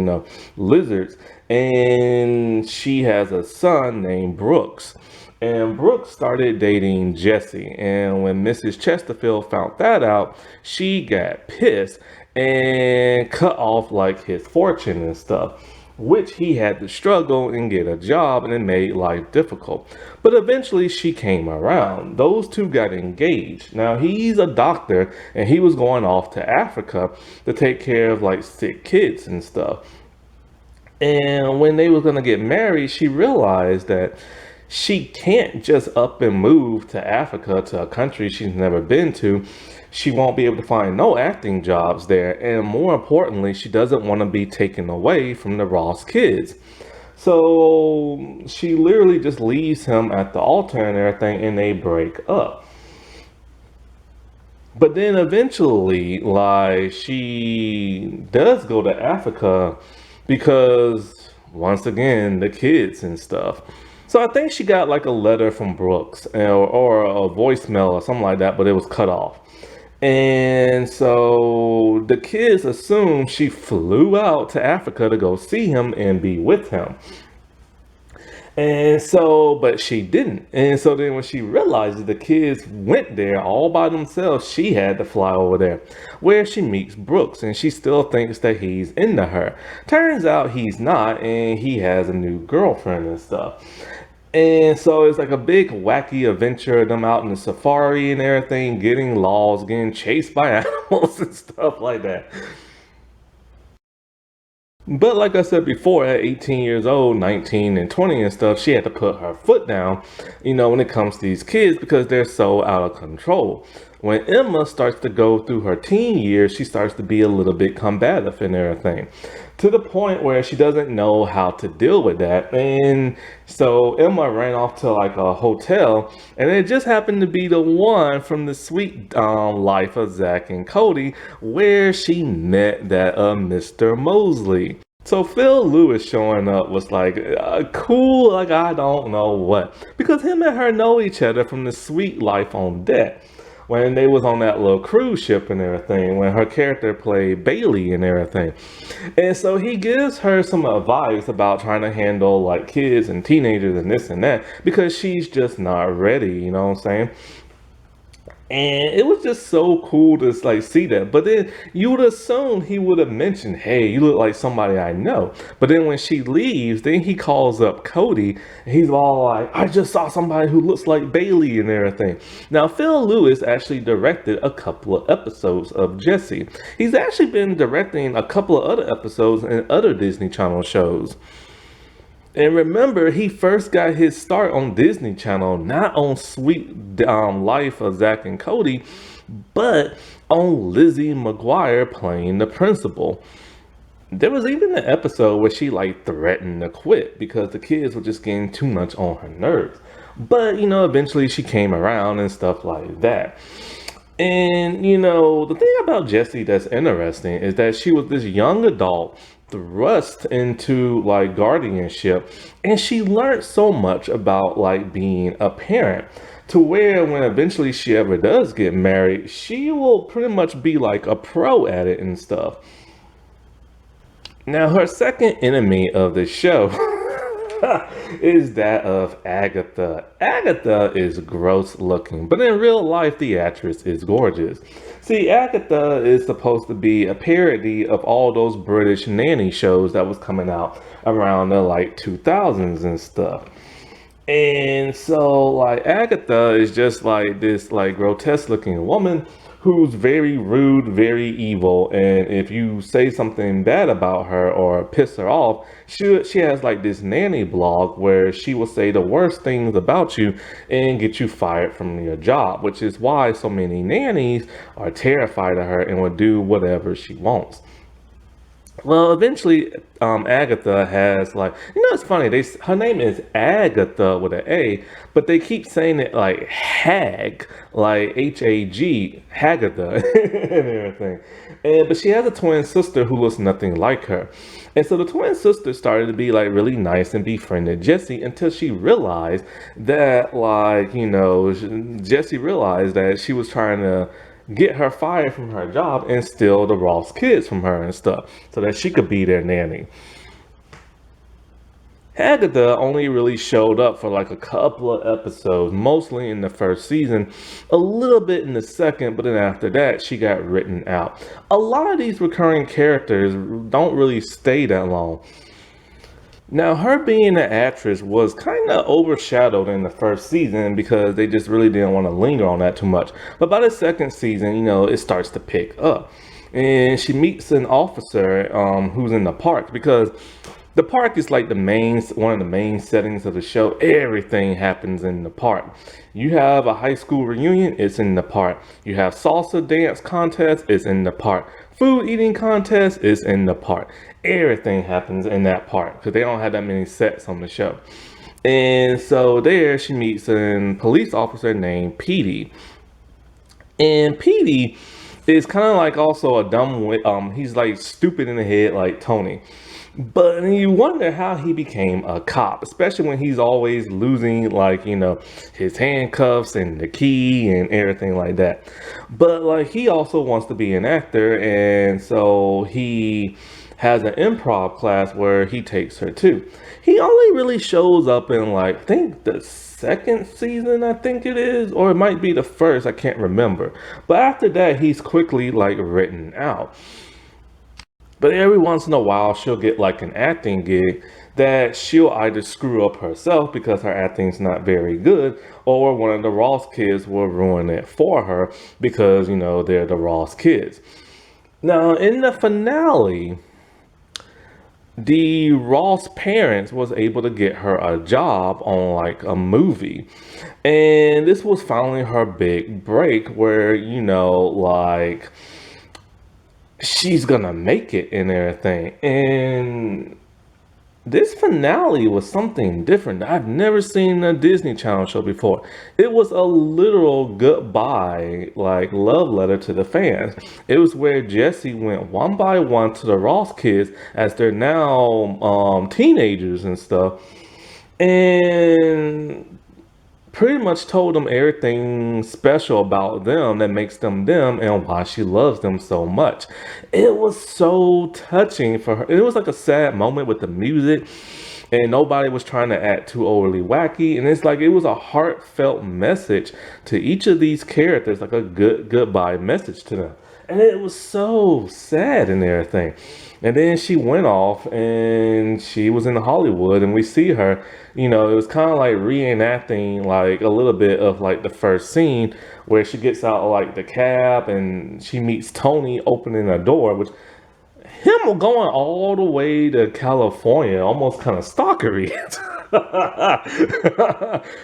lizards. And she has a son named Brooks. And Brooke started dating Jessie. And when Mrs. Chesterfield found that out, she got pissed and cut off like his fortune and stuff, which he had to struggle and get a job, and it made life difficult. But eventually she came around. Those two got engaged. Now he's a doctor and he was going off to Africa to take care of like sick kids and stuff. And when they were going to get married, she realized that she can't just up and move to Africa, to a country she's never been to. She won't be able to find no acting jobs there. And more importantly, she doesn't want to be taken away from the Ross kids. So she literally just leaves him at the altar and everything, and they break up. But then eventually, like, she does go to Africa because, once again, the kids and stuff. So I think she got like a letter from Brooks or a voicemail or something like that, but it was cut off. And so the kids assumed she flew out to Africa to go see him and be with him. And so, but she didn't. And so then when she realizes the kids went there all by themselves, she had to fly over there, where she meets Brooks, and she still thinks that he's into her. Turns out he's not, and he has a new girlfriend and stuff. And so it's like a big wacky adventure of them out in the safari and everything, getting lost, getting chased by animals and stuff like that. But like I said before, at 18 years old, 19 and 20 and stuff, she had to put her foot down, when it comes to these kids because they're so out of control. When Emma starts to go through her teen years, she starts to be a little bit combative and everything. to the point where she doesn't know how to deal with that. And so Emma ran off to like a hotel, and it just happened to be the one from the sweet life of Zach and Cody, where she met that Mr. Mosley. So Phil Lewis showing up was like cool, like I don't know what, because him and her know each other from the sweet life on deck, when they was on that little cruise ship and everything, when her character played Bailey and everything. And so he gives her some advice about trying to handle like kids and teenagers and this and that, because she's just not ready, you know what I'm saying? And it was just so cool to like see that. But then you would assume he would have mentioned, "Hey, you look like somebody I know." But then when she leaves, then he calls up Cody. And he's all like, "I just saw somebody who looks like Bailey and everything." Now, Phil Lewis actually directed a couple of episodes of Jessie. He's actually been directing a couple of other episodes in other Disney Channel shows. And remember, he first got his start on Disney Channel, not on Sweet Life of Zach and Cody, but on Lizzie McGuire playing the principal. There was even an episode where she like threatened to quit because the kids were just getting too much on her nerves. But, you know, eventually she came around and stuff like that. And, you know, the thing about Jessie that's interesting is that she was this young adult thrust into like guardianship, and she learned so much about like being a parent, to where when eventually she ever does get married, she will pretty much be like a pro at it and stuff. Now, her second enemy of the show is that of Agatha. Agatha is gross looking, but in real life, the actress is gorgeous. See, Agatha is supposed to be a parody of all those British nanny shows that was coming out around the like 2000s and stuff. And so, like, Agatha is just like this, like, grotesque looking woman who's very rude, very evil. And if you say something bad about her or piss her off, she has like this nanny blog where she will say the worst things about you and get you fired from your job, which is why so many nannies are terrified of her and will do whatever she wants. Well, eventually, Agatha has like, you know, it's funny. Her name is Agatha with an A, but they keep saying it like Hag, like Hag, Hagatha, and everything. And but she has a twin sister who looks nothing like her, and so the twin sister started to be like really nice and befriended Jessie until she realized that, like, you know, Jessie realized that she was trying to get her fired from her job and steal the Ross kids from her and stuff so that she could be their nanny. Agatha only really showed up for like a couple of episodes, mostly in the first season, a little bit in the second, but then after that, she got written out. A lot of these recurring characters don't really stay that long. Now, her being an actress was kind of overshadowed in the first season because they just really didn't want to linger on that too much. But by the second season, you know, it starts to pick up. And she meets an officer who's in the park, because the park is like one of the main settings of the show. Everything happens in the park. You have a high school reunion, it's in the park. You have salsa dance contest, it's in the park. Food eating contest is in the park. Everything happens in that park because they don't have that many sets on the show. And so there she meets a police officer named Petey. And Petey is kind of like also a he's like stupid in the head like Tony. But you wonder how he became a cop, especially when he's always losing, like, you know, his handcuffs and the key and everything like that. But like he also wants to be an actor, and so he has an improv class where he takes her to. He only really shows up in like, I think the second season, I think it is, or it might be the first, I can't remember. But after that, he's quickly like written out. But every once in a while, she'll get like an acting gig that she'll either screw up herself because her acting's not very good, or one of the Ross kids will ruin it for her because, you know, they're the Ross kids. Now, in the finale, the Ross parents was able to get her a job on like a movie. And this was finally her big break where, you know, like, she's gonna make it and everything. And this finale was something different. I've never seen a Disney Channel show before. It was a literal goodbye, like love letter to the fans. It was where Jessie went one by one to the Ross kids as they're now teenagers and stuff, and pretty much told them everything special about them that makes them them and why she loves them so much. It was so touching for her. It was like a sad moment with the music, and nobody was trying to act too overly wacky. And it's like it was a heartfelt message to each of these characters, like a goodbye message to them. And it was so sad and everything. And then she went off and she was in Hollywood, and we see her, it was kind of like reenacting like a little bit of like the first scene where she gets out of like the cab and she meets Tony opening a door, which him going all the way to California, almost kind of stalkery.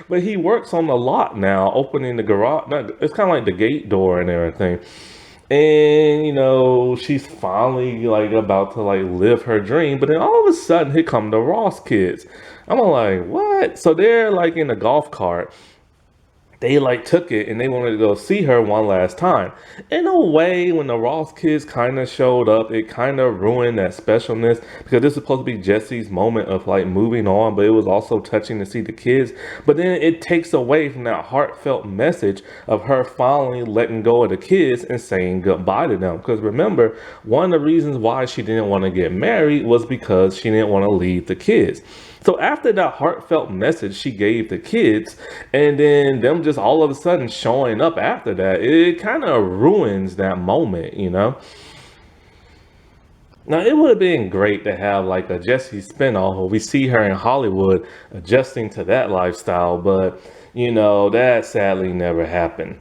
But he works on the lot now, opening the garage. It's kind of like the gate door and everything. And she's finally like about to like live her dream, but then all of a sudden here come the Ross kids. I'm like, what? So they're like in a golf cart, they like took it and they wanted to go see her one last time. In a way, when the Ross kids kind of showed up, it kind of ruined that specialness, because this is supposed to be Jesse's moment of like moving on, but it was also touching to see the kids. But then it takes away from that heartfelt message of her finally letting go of the kids and saying goodbye to them. Because remember, one of the reasons why she didn't want to get married was because she didn't want to leave the kids. So after that heartfelt message she gave the kids, and then them just all of a sudden showing up after that, it kind of ruins that moment. Now, it would have been great to have like a Jessie spinoff where we see her in Hollywood adjusting to that lifestyle, but that sadly never happened.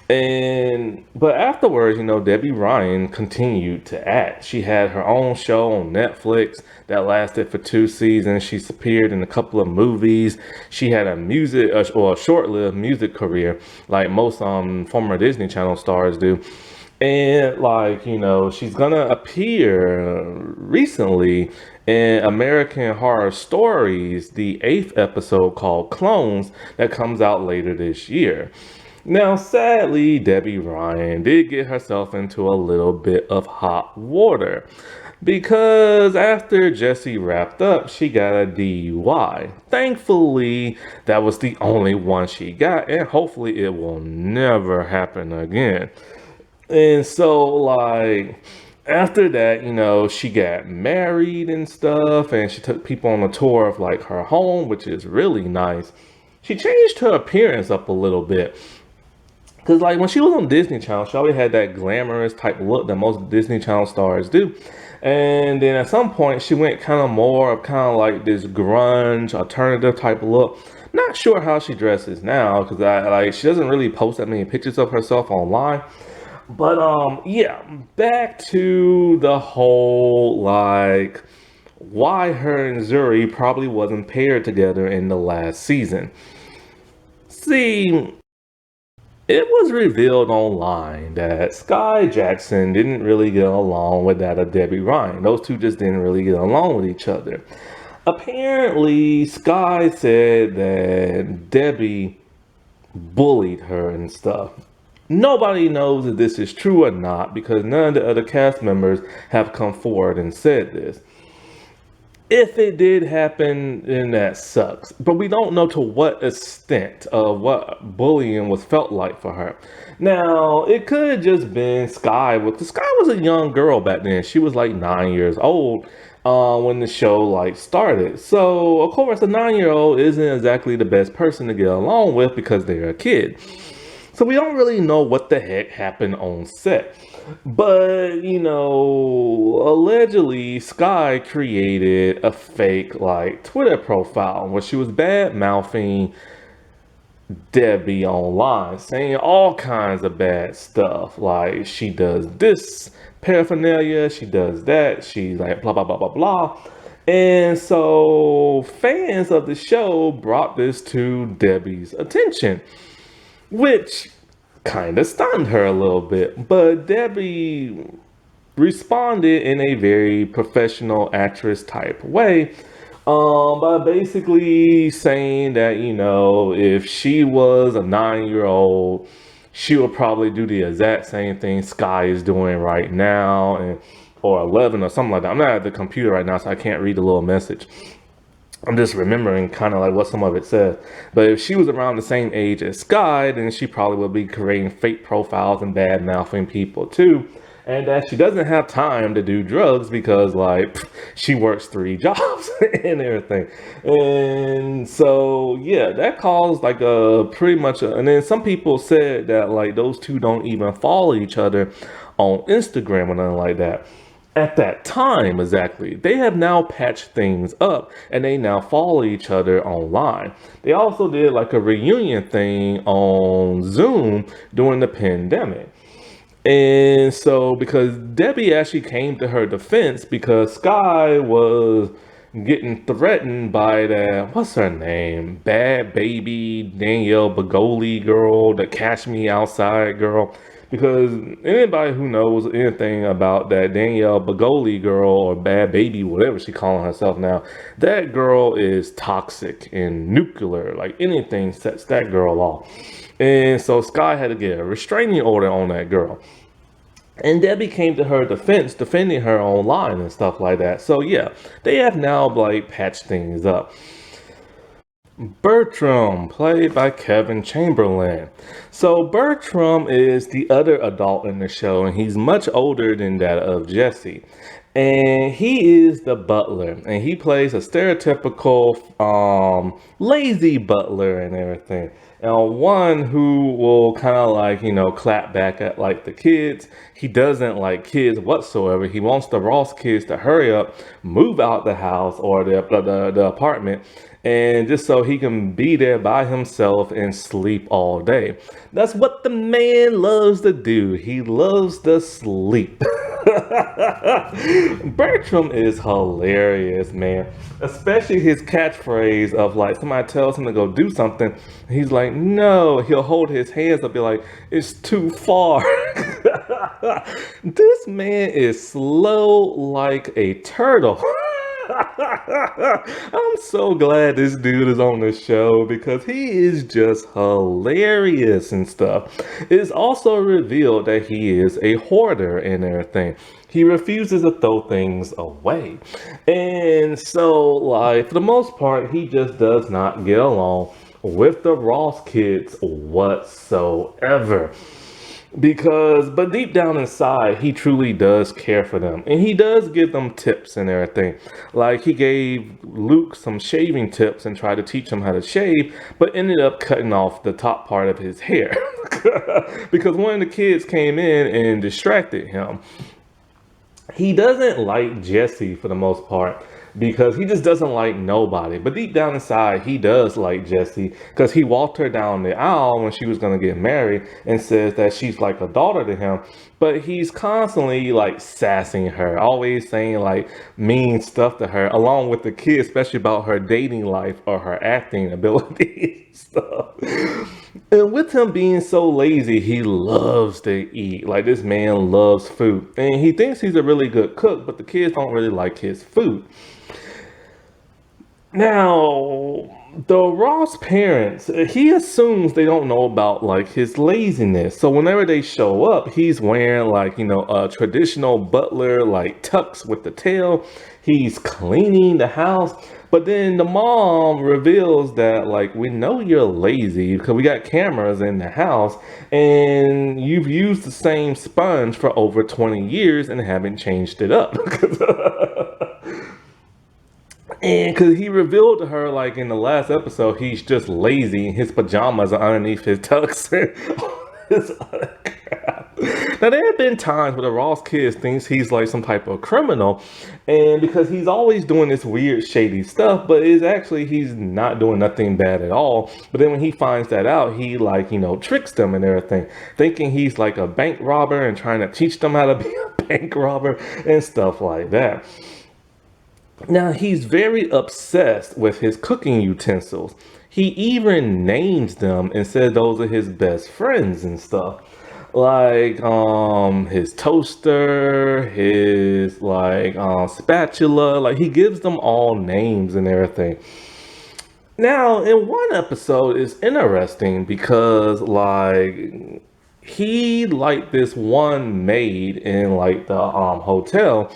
But afterwards, Debbie Ryan continued to act. She had her own show on Netflix that lasted for 2 seasons. She's appeared in a couple of movies. She had a music or a short-lived music career, like most former Disney Channel stars do. And like, she's gonna appear recently in American Horror Stories, the 8th episode called Clones, that comes out later this year. Now, sadly, Debbie Ryan did get herself into a little bit of hot water, because after Jessie wrapped up, she got a DUI. Thankfully, that was the only one she got, and hopefully it will never happen again. And so, like, after that, she got married and stuff, and she took people on a tour of like her home, which is really nice. She changed her appearance up a little bit. Because like when she was on Disney Channel, she always had that glamorous type look that most Disney Channel stars do. And then at some point, she went kind of more of kind of like this grunge, alternative type of look. Not sure how she dresses now, because she doesn't really post that many pictures of herself online. But yeah, back to the whole like why her and Zuri probably wasn't paired together in the last season. See, it was revealed online that Sky Jackson didn't really get along with that of Debbie Ryan. Those two just didn't really get along with each other. Apparently, Sky said that Debbie bullied her and stuff. Nobody knows if this is true or not, because none of the other cast members have come forward and said this. If it did happen, then that sucks. But we don't know to what extent of what bullying was felt like for her. Now, it could have just been Sky. Sky was a young girl back then. She was like 9 years old when the show like started. So, of course, a 9-year-old isn't exactly the best person to get along with because they're a kid. So we don't really know what the heck happened on set. But, allegedly, Sky created a fake, like, Twitter profile where she was bad-mouthing Debbie online, saying all kinds of bad stuff. Like, she does this paraphernalia, she does that, she's like, blah, blah, blah, blah, blah. And so fans of the show brought this to Debbie's attention, which kind of stunned her a little bit. But Debbie responded in a very professional actress type way, by basically saying that, if she was a 9-year old, she would probably do the exact same thing Sky is doing right now, and or 11 or something like that. I'm not at the computer right now, so I can't read the little message. I'm just remembering kind of like what some of it says. But if she was around the same age as Sky, then she probably would be creating fake profiles and bad mouthing people too. And that she doesn't have time to do drugs because, like, she works 3 jobs and everything. And so, yeah, that caused like a pretty much. And then some people said that, like, those two don't even follow each other on Instagram or nothing like that at that time. Exactly, they have now patched things up and they now follow each other online. They also did like a reunion thing on Zoom during the pandemic. And so, because Debbie actually came to her defense because Sky was getting threatened by that, what's her name? Bad baby Danielle Bagoli girl, the Cash Me Outside girl. Because anybody who knows anything about that Danielle Bagoli girl or Bad Baby, whatever she calling herself now, that girl is toxic and nuclear. Like anything sets that girl off. And so Sky had to get a restraining order on that girl. And Debbie came to her defense, defending her online and stuff like that. So yeah, they have now like patched things up. Bertram, played by Kevin Chamberlain. So Bertram is the other adult in the show, and he's much older than that of Jessie. And he is the butler, and he plays a stereotypical lazy butler and everything. And one who will kind of like, clap back at like the kids. He doesn't like kids whatsoever. He wants the Ross kids to hurry up, move out the house or the apartment, and just so he can be there by himself and sleep all day. That's what the man loves to do. He loves to sleep. Bertram is hilarious, man. Especially his catchphrase of like somebody tells him to go do something. He's like, no. He'll hold his hands up, be like, it's too far. This man is slow like a turtle. I'm so glad this dude is on the show because he is just hilarious and stuff. It's also revealed that he is a hoarder and everything. He refuses to throw things away. And so, like, for the most part, he just does not get along with the Ross kids whatsoever. But deep down inside, he truly does care for them. And he does give them tips and everything. Like he gave Luke some shaving tips and tried to teach him how to shave, but ended up cutting off the top part of his hair. Because one of the kids came in and distracted him. He doesn't like Jessie for the most part because he just doesn't like nobody. But deep down inside, he does like Jessie because he walked her down the aisle when she was going to get married and says that she's like a daughter to him. But he's constantly like sassing her, always saying like mean stuff to her, along with the kids, especially about her dating life or her acting ability stuff. And with him being so lazy, he loves to eat. Like this man loves food. And he thinks he's a really good cook, but the kids don't really like his food. Now, the Ross parents, he assumes they don't know about like his laziness. So whenever they show up, he's wearing like, a traditional butler like tux with the tail. He's cleaning the house. But then the mom reveals that like, we know you're lazy because we got cameras in the house and you've used the same sponge for over 20 years and haven't changed it up. And because he revealed to her, like in the last episode, he's just lazy and his pajamas are underneath his tux and all this other crap. Now, there have been times where the Ross kids thinks he's like some type of criminal, and because he's always doing this weird, shady stuff, but it's actually he's not doing nothing bad at all. But then when he finds that out, he like, tricks them and everything, thinking he's like a bank robber and trying to teach them how to be a bank robber and stuff like that. Now, he's very obsessed with his cooking utensils. He even names them and says those are his best friends and stuff. like his toaster, his like spatula. Like he gives them all names and everything. Now, in one episode, it's interesting because like he liked this one maid in like the hotel,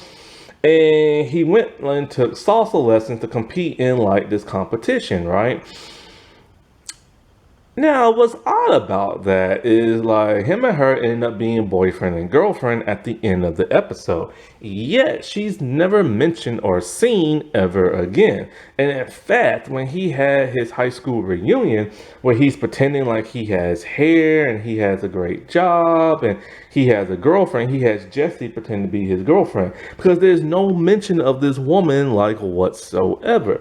and he went and took salsa lessons to compete in like this competition, right? Now, what's odd about that is like him and her end up being boyfriend and girlfriend at the end of the episode. Yet she's never mentioned or seen ever again. And in fact, when he had his high school reunion, where he's pretending like he has hair and he has a great job and he has a girlfriend, he has Jessie pretend to be his girlfriend because there's no mention of this woman like whatsoever.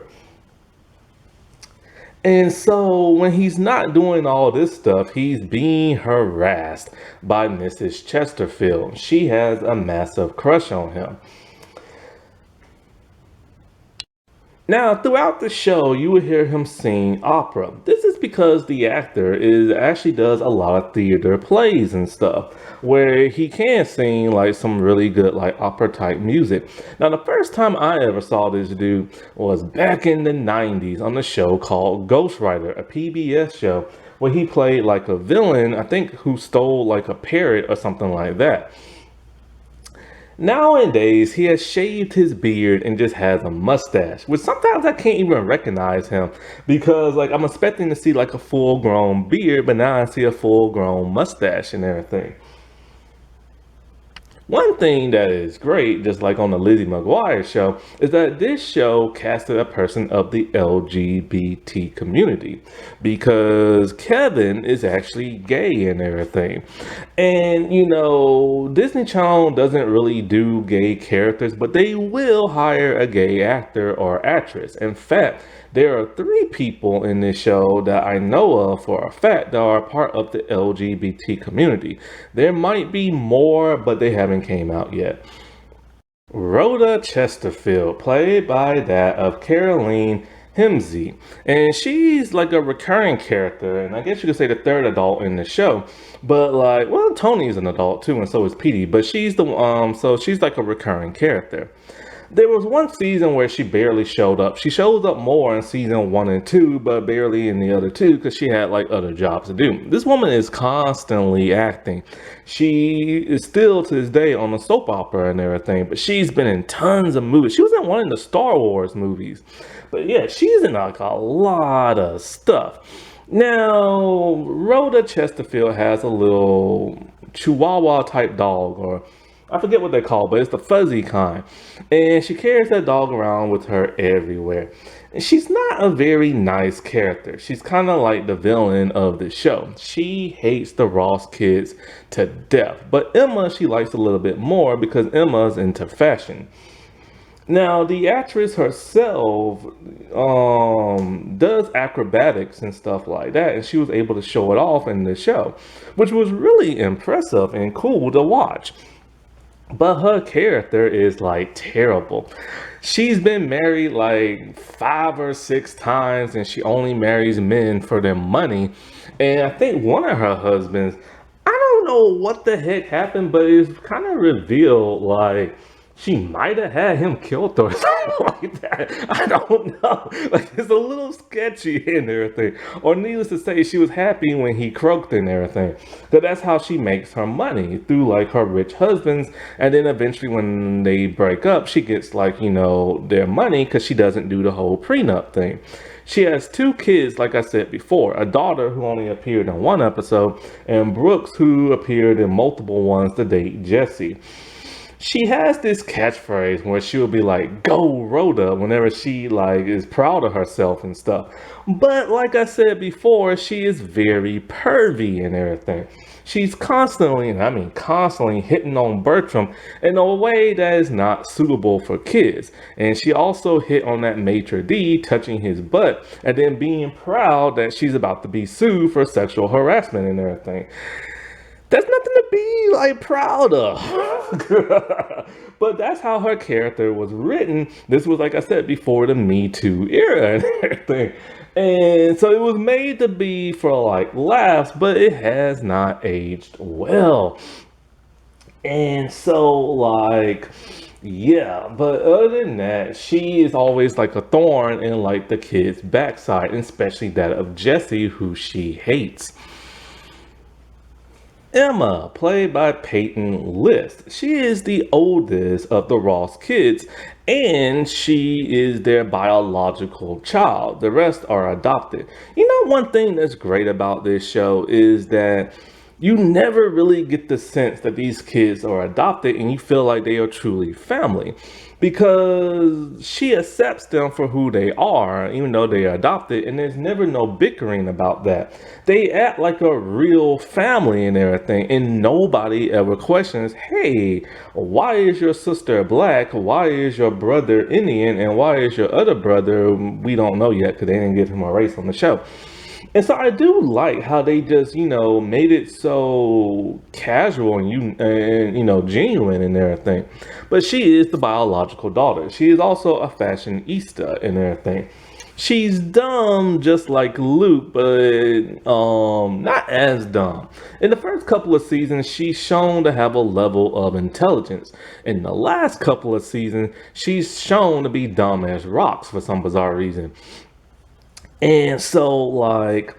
And so when he's not doing all this stuff, he's being harassed by Mrs. Chesterfield. She has a massive crush on him. Now, throughout the show, you will hear him sing opera. This is because the actor is actually does a lot of theater plays and stuff, where he can sing like some really good like opera type music. Now, the first time I ever saw this dude was back in the 90s on a show called Ghostwriter, a PBS show, where he played like a villain, I think, who stole like a parrot or something like that. Nowadays, he has shaved his beard and just has a mustache, which sometimes I can't even recognize him because, like, I'm expecting to see like a full grown beard, but now I see a full grown mustache and everything. One thing that is great, just like on the Lizzie McGuire show, is that this show casted a person of the LGBT community because Kevin is actually gay and everything. And you know, Disney Channel doesn't really do gay characters, but they will hire a gay actor or actress. In fact, there are three people in this show that I know of for a fact that are part of the LGBT community. There might be more, but they haven't came out yet. Rhoda Chesterfield, played by that of Caroline Hemsey, and she's like a recurring character, and I guess you could say the third adult in the show. But like, well, Tony's an adult too, and so is Petey. But she's the so she's like a recurring character. There was one season where she barely showed up. She shows up more in season 1 and 2, but barely in the other two because she had like other jobs to do. This woman is constantly acting. She is still to this day on a soap opera and everything, but she's been in tons of movies. She was in one of the Star Wars movies. But yeah, she's in like a lot of stuff. Now, Rhoda Chesterfield has a little Chihuahua type dog, or I forget what they call, but it's the fuzzy kind. And she carries that dog around with her everywhere. And she's not a very nice character. She's kind of like the villain of the show. She hates the Ross kids to death. But Emma, she likes a little bit more because Emma's into fashion. Now, the actress herself does acrobatics and stuff like that, and she was able to show it off in the show, which was really impressive and cool to watch. But her character is like terrible. She's been married like 5 or 6 times, and she only marries men for their money. And I think one of her husbands, I don't know what the heck happened, but it's kind of revealed like she might have had him killed or something like that. I don't know. Like, it's a little sketchy and everything. Or needless to say, she was happy when he croaked and everything. Because that's how she makes her money, through like her rich husbands. And then eventually when they break up, she gets like, you know, their money because she doesn't do the whole prenup thing. She has 2 kids, like I said before, a daughter who only appeared in 1 episode, and Brooks, who appeared in multiple ones to date Jessie. She has this catchphrase where she'll be like, "Go Rhoda," whenever she like is proud of herself and stuff. But like I said before, she is very pervy and everything. She's constantly, and I mean constantly, hitting on Bertram in a way that is not suitable for kids. And she also hit on that maitre d' touching his butt and then being proud that she's about to be sued for sexual harassment and everything. That's nothing to be like proud of. But that's how her character was written. This was, like I said before, the Me Too era and everything. And so it was made to be for like laughs, but it has not aged well. And so, like, yeah, but other than that, she is always like a thorn in like the kid's backside, and especially that of Jessie, who she hates. Emma, played by Peyton List. She is the oldest of the Ross kids, and she is their biological child. The rest are adopted. You know, one thing that's great about this show is that you never really get the sense that these kids are adopted and you feel like they are truly family because she accepts them for who they are, even though they are adopted, and there's never no bickering about that. They act like a real family and everything, and nobody ever questions, hey, why is your sister black? Why is your brother Indian? And why is your other brother, we don't know yet because they didn't give him a race on the show. And so I do like how they just, made it so casual and genuine and everything. But she is the biological daughter. She is also a fashionista and everything. She's dumb just like Luke, but not as dumb. In the first couple of seasons, she's shown to have a level of intelligence. In the last couple of seasons, she's shown to be dumb as rocks for some bizarre reason. And so, like,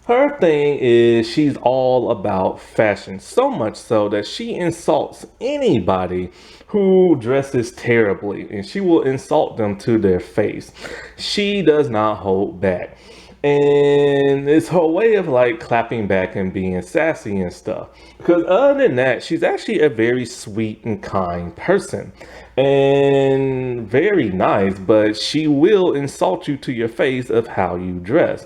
her thing is she's all about fashion, so much so that she insults anybody who dresses terribly, and she will insult them to their face. She does not hold back. And it's her way of like clapping back and being sassy and stuff. Because other than that, she's actually a very sweet and kind person and very nice, but she will insult you to your face of how you dress.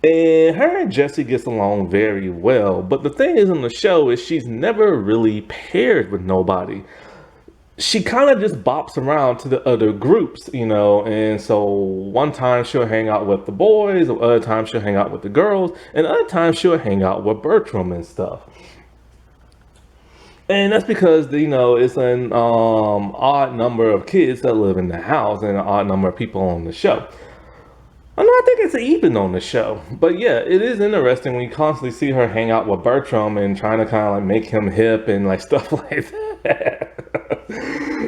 And her and Jessie gets along very well, but the thing is on the show is she's never really paired with nobody. She kind of just bops around to the other groups, and so one time she'll hang out with the boys, other times she'll hang out with the girls, and other times she'll hang out with Bertram and stuff. And that's because, it's an odd number of kids that live in the house and an odd number of people on the show. I think it's even on the show. But yeah, it is interesting when you constantly see her hang out with Bertram and trying to kind of like make him hip and like stuff like that.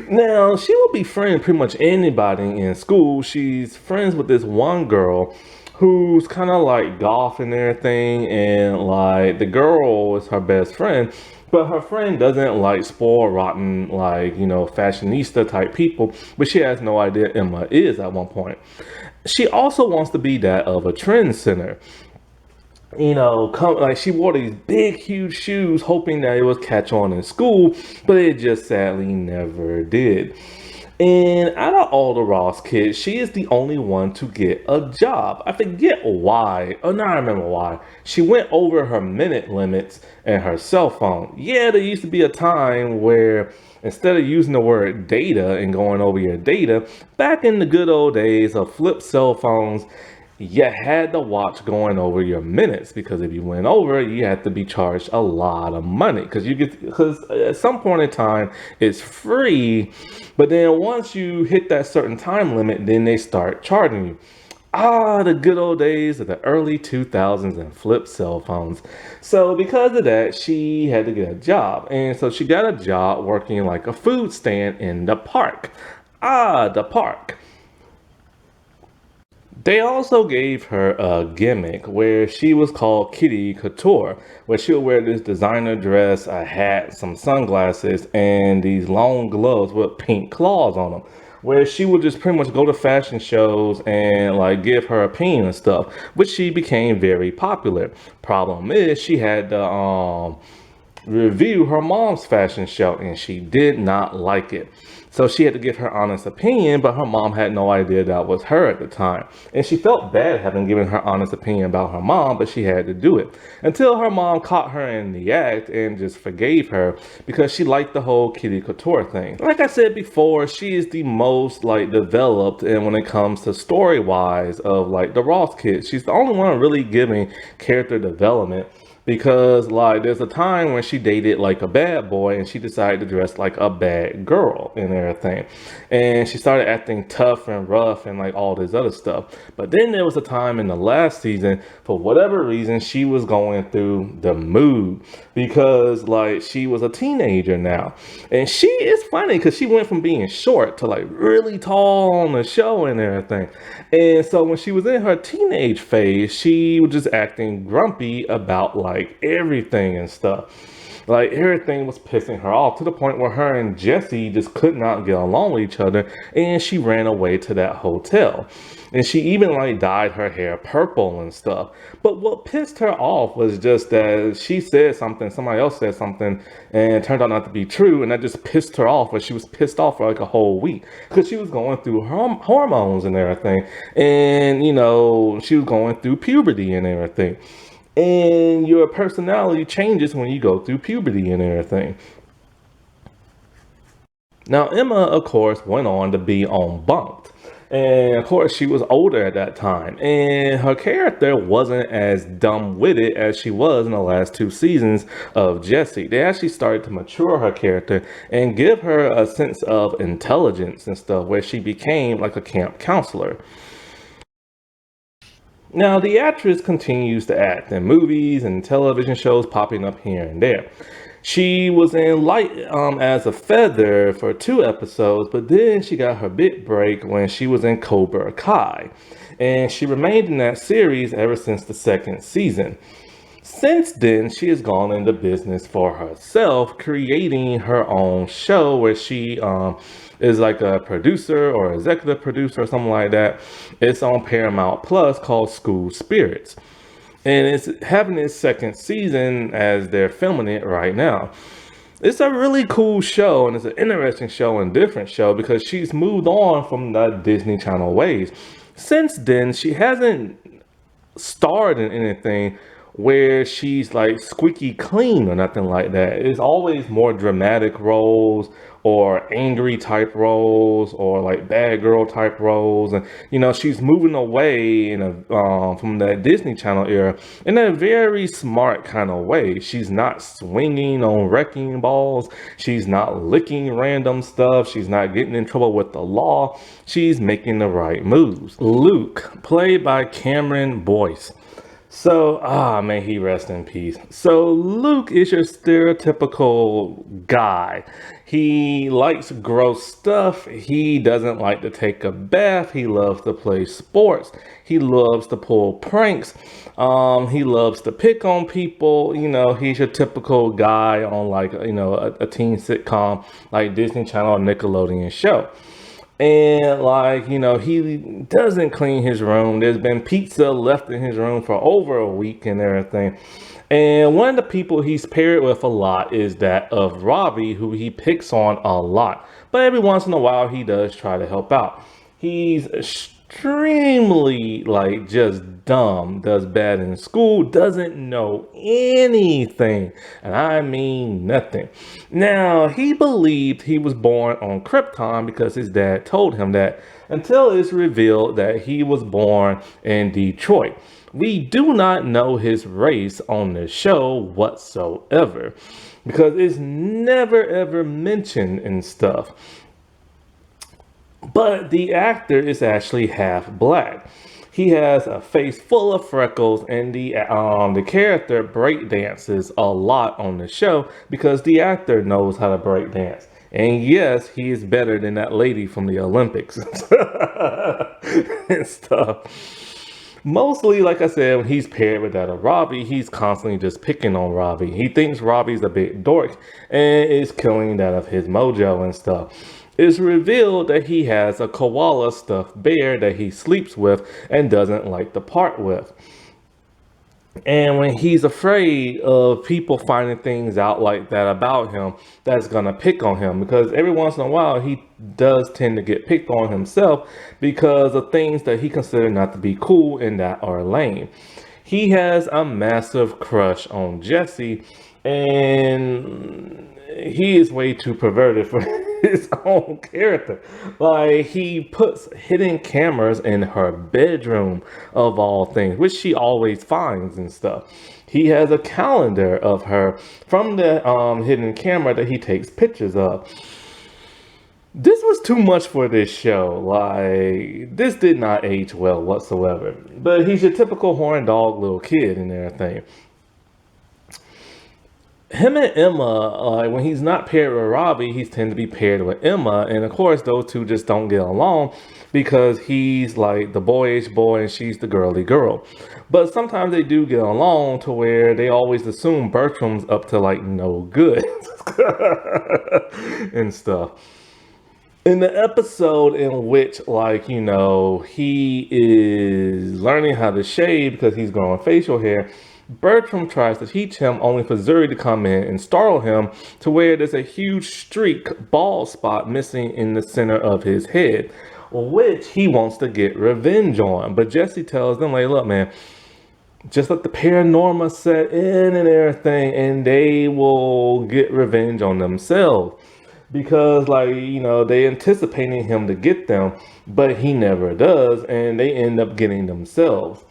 Now, she will befriend pretty much anybody in school. She's friends with this one girl who's kind of like golf and everything. And like the girl is her best friend. But her friend doesn't like spoil rotten, like, fashionista type people. But she has no idea Emma is at one point. She also wants to be that of a trend center. Like she wore these big, huge shoes, hoping that it would catch on in school, but it just sadly never did. And out of all the Ross kids, she is the only one to get a job. I forget why. Oh, no, I remember why. She went over her minute limits and her cell phone. Yeah, there used to be a time where instead of using the word data and going over your data, back in the good old days of flip cell phones, you had to watch going over your minutes, because if you went over, you had to be charged a lot of money because at some point in time it's free, but then once you hit that certain time limit, then they start charging you. The good old days of the early 2000s and flip cell phones. So because of that, she had to get a job, and so she got a job working like a food stand in the park. The park. They also gave her a gimmick where she was called Kitty Couture, where she'll wear this designer dress, a hat, some sunglasses, and these long gloves with pink claws on them, where she would just pretty much go to fashion shows and like give her opinion and stuff, which she became very popular. Problem is, she had to review her mom's fashion show, and she did not like it. So she had to give her honest opinion, but her mom had no idea that was her at the time. And she felt bad having given her honest opinion about her mom, but she had to do it. Until her mom caught her in the act and just forgave her because she liked the whole Kitty Couture thing. Like I said before, she is the most like developed, and when it comes to story-wise of like the Ross kids, she's the only one really giving character development. because like there's a time when she dated like a bad boy and she decided to dress like a bad girl and everything, and she started acting tough and rough and like all this other stuff. But then there was a time in the last season, for whatever reason, she was going through the mood because like she was a teenager now, and she is funny because she went from being short to like really tall on the show and everything. And so when she was in her teenage phase, she was just acting grumpy about like everything and stuff. Like everything was pissing her off to the point where her and Jessie just could not get along with each other, and she ran away to that hotel. And she even like dyed her hair purple and stuff. But what pissed her off was just that she said something, somebody else said something, and it turned out not to be true, and that just pissed her off. But she was pissed off for like a whole week because she was going through hormones and everything, and you know she was going through puberty and everything. And your personality changes when you go through puberty and everything. Now, Emma, of course, went on to be on Bunk'd. And of course, she was older at that time. And her character wasn't as dumb-witted as she was in the last two seasons of Jessie. They actually started to mature her character and give her a sense of intelligence and stuff, where she became like a camp counselor. Now, the actress continues to act in movies and television shows popping up here and there. She was in Light as a Feather for 2 episodes, but then she got her big break when she was in Cobra Kai. And she remained in that series ever since the second season. Since then, she has gone into business for herself, creating her own show where she is like a producer or executive producer or something like that. It's on Paramount Plus, called School Spirits. And it's having its second season as they're filming it right now. It's a really cool show, and it's an interesting show and different show because she's moved on from the Disney Channel ways. Since then, she hasn't starred in anything where she's like squeaky clean or nothing like that. It's always more dramatic roles or angry type roles or like bad girl type roles, and you know she's moving away in a from that Disney Channel era in a very smart kind of way. She's not swinging on wrecking balls. She's not licking random stuff. She's not getting in trouble with the law. She's making the right moves. Luke, played by Cameron Boyce. So, may he rest in peace. So, Luke is your stereotypical guy. He likes gross stuff. He doesn't like to take a bath. He loves to play sports. He loves to pull pranks. He loves to pick on people. You know, he's your typical guy on like, you know, a teen sitcom like Disney Channel or Nickelodeon show. And like, you know, he doesn't clean his room. There's been pizza left in his room for over a week and everything. And one of the people he's paired with a lot is that of Robbie, who he picks on a lot. But every once in a while, he does try to help out. He's extremely like just dumb, does bad in school, doesn't know anything, and I mean nothing. Now, he believed he was born on Krypton because his dad told him that, until it's revealed that he was born in Detroit. We do not know his race on the show whatsoever because it's never ever mentioned and stuff. But the actor is actually half black. He has a face full of freckles, and the character break dances a lot on the show because the actor knows how to break dance. And yes, he is better than that lady from the Olympics and stuff. Mostly, like I said, when he's paired with that of Robbie, he's constantly just picking on Robbie. He thinks Robbie's a big dork and is killing that of his mojo and stuff. It's revealed that he has a koala stuffed bear that he sleeps with and doesn't like to part with. And when he's afraid of people finding things out like that about him, that's going to pick on him, because every once in a while he does tend to get picked on himself because of things that he considers not to be cool and that are lame. He has a massive crush on Jessie, and he is way too perverted for his own character. Like, he puts hidden cameras in her bedroom, of all things, which she always finds and stuff. He has a calendar of her from the hidden camera that he takes pictures of. This was too much for this show. Like, this did not age well whatsoever. But he's your typical horn dog little kid and everything. Him and Emma, when he's not paired with Robbie, he's tend to be paired with Emma, and of course those two just don't get along because he's like the boyish boy and she's the girly girl. But sometimes they do get along to where they always assume Bertram's up to like no good and stuff. In the episode in which, like, he is learning how to shave because he's growing facial hair, Bertram tries to teach him only for Zuri to come in and startle him to where there's a huge streak, bald spot missing in the center of his head, which he wants to get revenge on. But Jessie tells them, like, look, man, just let the paranormal set in and everything, and they will get revenge on themselves. Because, like, they anticipating him to get them, but he never does, and they end up getting themselves.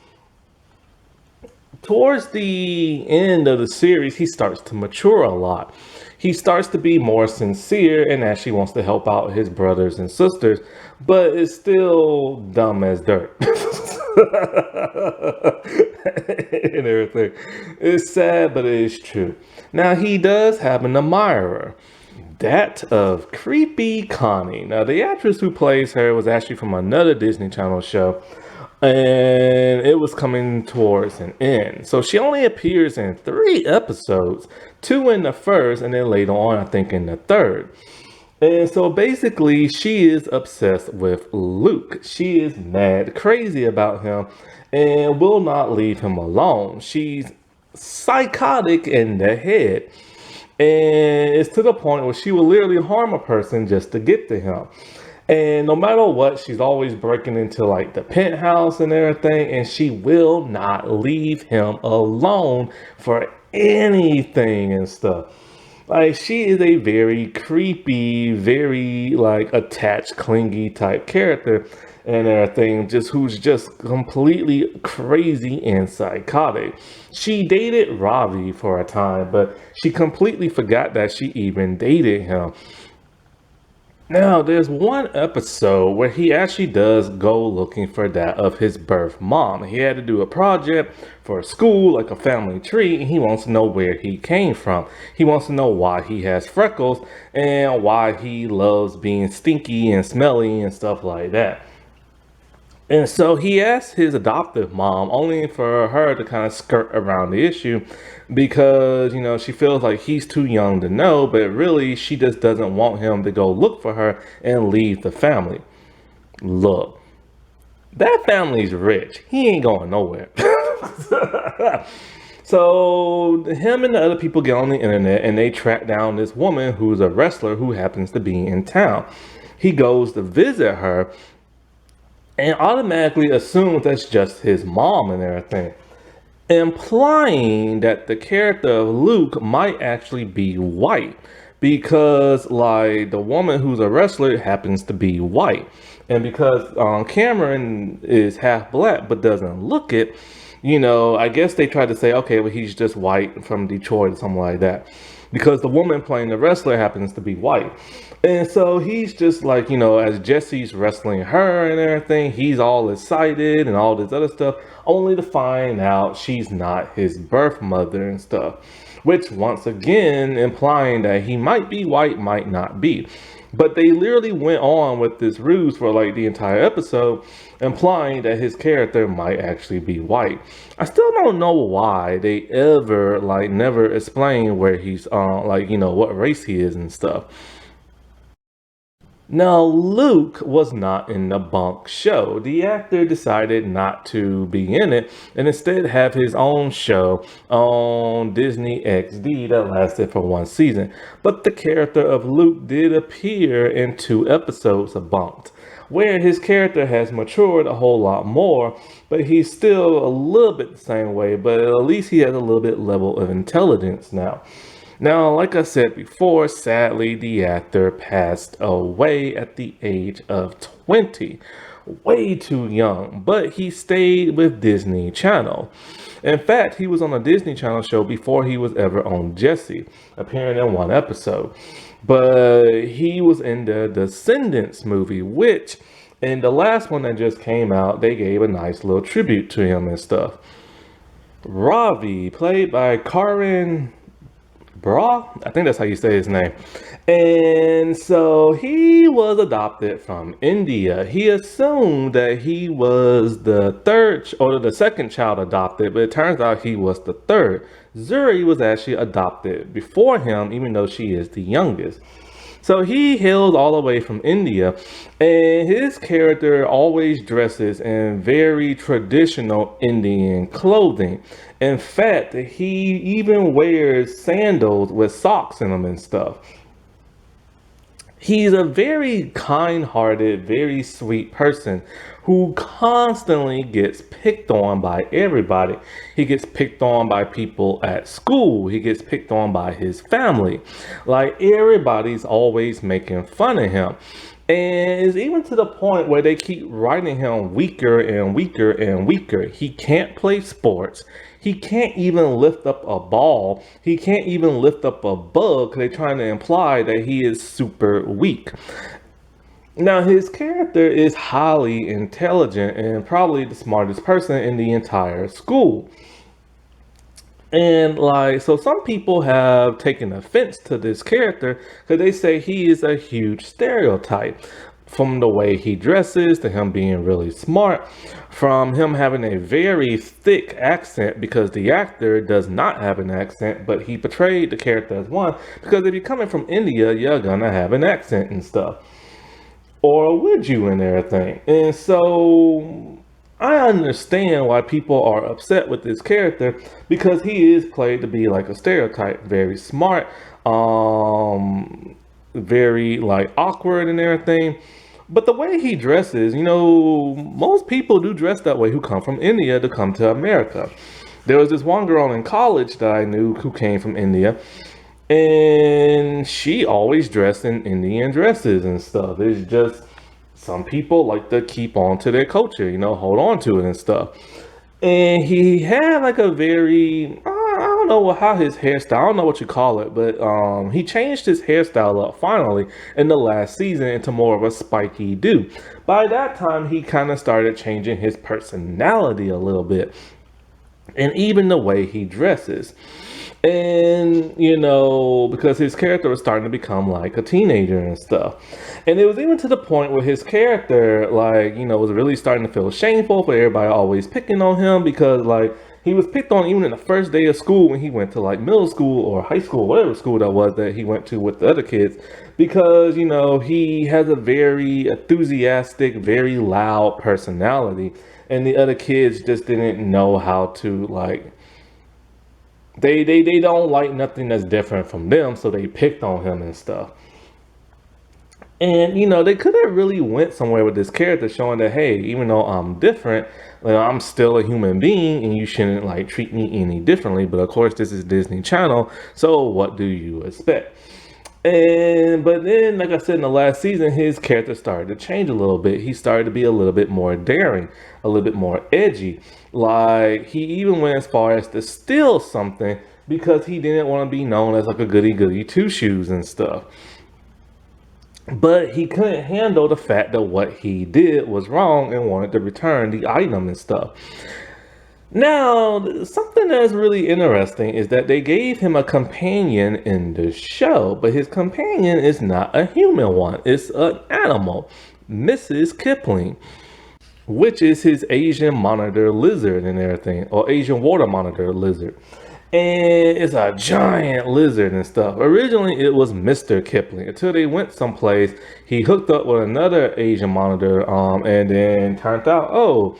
Towards the end of the series, he starts to mature a lot. He starts to be more sincere and actually wants to help out his brothers and sisters, but is still dumb as dirt. And everything. It's sad, but it is true. Now, he does have an admirer. That of Creepy Connie. Now, the actress who plays her was actually from another Disney Channel show, and it was coming towards an end. So she only appears in 3 episodes, 2 in the first, and then later on, I think, in the third. And so basically, she is obsessed with Luke. She is mad crazy about him and will not leave him alone. She's psychotic in the head. And it's to the point where she will literally harm a person just to get to him. And no matter what, she's always breaking into like the penthouse and everything. And she will not leave him alone for anything and stuff. Like, she is a very creepy, very like attached, clingy type character and everything, who's just completely crazy and psychotic. She dated Ravi for a time, but she completely forgot that she even dated him. Now, there's one episode where he actually does go looking for that of his birth mom. He had to do a project for a school, like a family tree, and he wants to know where he came from. He wants to know why he has freckles and why he loves being stinky and smelly and stuff like that. And so he asked his adoptive mom only for her to kind of skirt around the issue because, she feels like he's too young to know, but really she just doesn't want him to go look for her and leave the family. Look, that family's rich. He ain't going nowhere. So him and the other people get on the internet and they track down this woman who's a wrestler who happens to be in town. He goes to visit her and automatically assumes that's just his mom and everything, implying that the character of Luke might actually be white because, like, the woman who's a wrestler happens to be white, and because Cameron is half black but doesn't look it, I guess they tried to say, okay, well, he's just white from Detroit or something like that, because the woman playing the wrestler happens to be white. And so he's just like, as Jessie's wrestling her and everything, he's all excited and all this other stuff, only to find out she's not his birth mother and stuff, which once again implying that he might be white, might not be. But they literally went on with this ruse for like the entire episode, implying that his character might actually be white. I still don't know why they ever never explain where he's what race he is and stuff. Now, Luke was not in the Bunk'd show. The actor decided not to be in it and instead have his own show on Disney XD that lasted for 1 season. But the character of Luke did appear in 2 episodes of Bunk'd, where his character has matured a whole lot more, but he's still a little bit the same way, but at least he has a little bit level of intelligence now. Now, like I said before, sadly, the actor passed away at the age of 20. Way too young, but he stayed with Disney Channel. In fact, he was on a Disney Channel show before he was ever on Jessie, appearing in one episode. But he was in the Descendants movie, which in the last one that just came out, they gave a nice little tribute to him and stuff. Ravi, played by Karan Bra, I think that's how you say his name. And so he was adopted from India. He assumed that he was the third or the second child adopted, but it turns out he was the third. Zuri was actually adopted before him, even though she is the youngest. So he hails all the way from India, and his character always dresses in very traditional Indian clothing. In fact, he even wears sandals with socks in them and stuff. He's a very kind-hearted, very sweet person who constantly gets picked on by everybody. He gets picked on by people at school. He gets picked on by his family. Like, everybody's always making fun of him. And it's even to the point where they keep writing him weaker and weaker and weaker. He can't play sports. He can't even lift up a ball. He can't even lift up a bug because they're trying to imply that he is super weak. Now, his character is highly intelligent and probably the smartest person in the entire school. And like, so some people have taken offense to this character because they say he is a huge stereotype. From the way he dresses, to him being really smart, from him having a very thick accent, because the actor does not have an accent, but he portrayed the character as one, because if you're coming from India, you're gonna have an accent and stuff. Or would you and everything? And so I understand why people are upset with this character, because he is played to be like a stereotype, very smart, very like awkward and everything. But the way he dresses, you know, most people do dress that way who come from India to come to America. There was this one girl in college that I knew who came from India, and she always dressed in Indian dresses and stuff. It's just some people like to keep on to their culture, you know, hold on to it and stuff. And he had like a very, I don't know how his hairstyle, I don't know what you call it, but he changed his hairstyle up finally in the last season into more of a spiky do. By that time, he kind of started changing his personality a little bit, and even the way he dresses. And, you know, because his character was starting to become like a teenager and stuff. And it was even to the point where his character, like, you know, was really starting to feel shameful for everybody always picking on him, because, like, he was picked on even in the first day of school when he went to, like, middle school or high school, whatever school that was that he went to with the other kids, because, you know, he has a very enthusiastic, very loud personality. And the other kids just didn't know how to, like, they don't like nothing that's different from them, so they picked on him and stuff. And, you know, they could have really went somewhere with this character, showing that, hey, even though I'm different, like, I'm still a human being, and you shouldn't, like, treat me any differently. But, of course, this is Disney Channel, so what do you expect? But then, like I said, in the last season, his character started to change a little bit. He started to be a little bit more daring, a little bit more edgy. Like, he even went as far as to steal something because he didn't want to be known as like a goody-goody two-shoes and stuff. But he couldn't handle the fact that what he did was wrong and wanted to return the item and stuff. Now, something that's really interesting is that they gave him a companion in the show, but his companion is not a human one. It's an animal, Mrs. Kipling, which is his Asian monitor lizard and everything, or Asian water monitor lizard. And it's a giant lizard and stuff. Originally, it was Mr. Kipling until they went someplace. He hooked up with another Asian monitor, and then turned out, oh,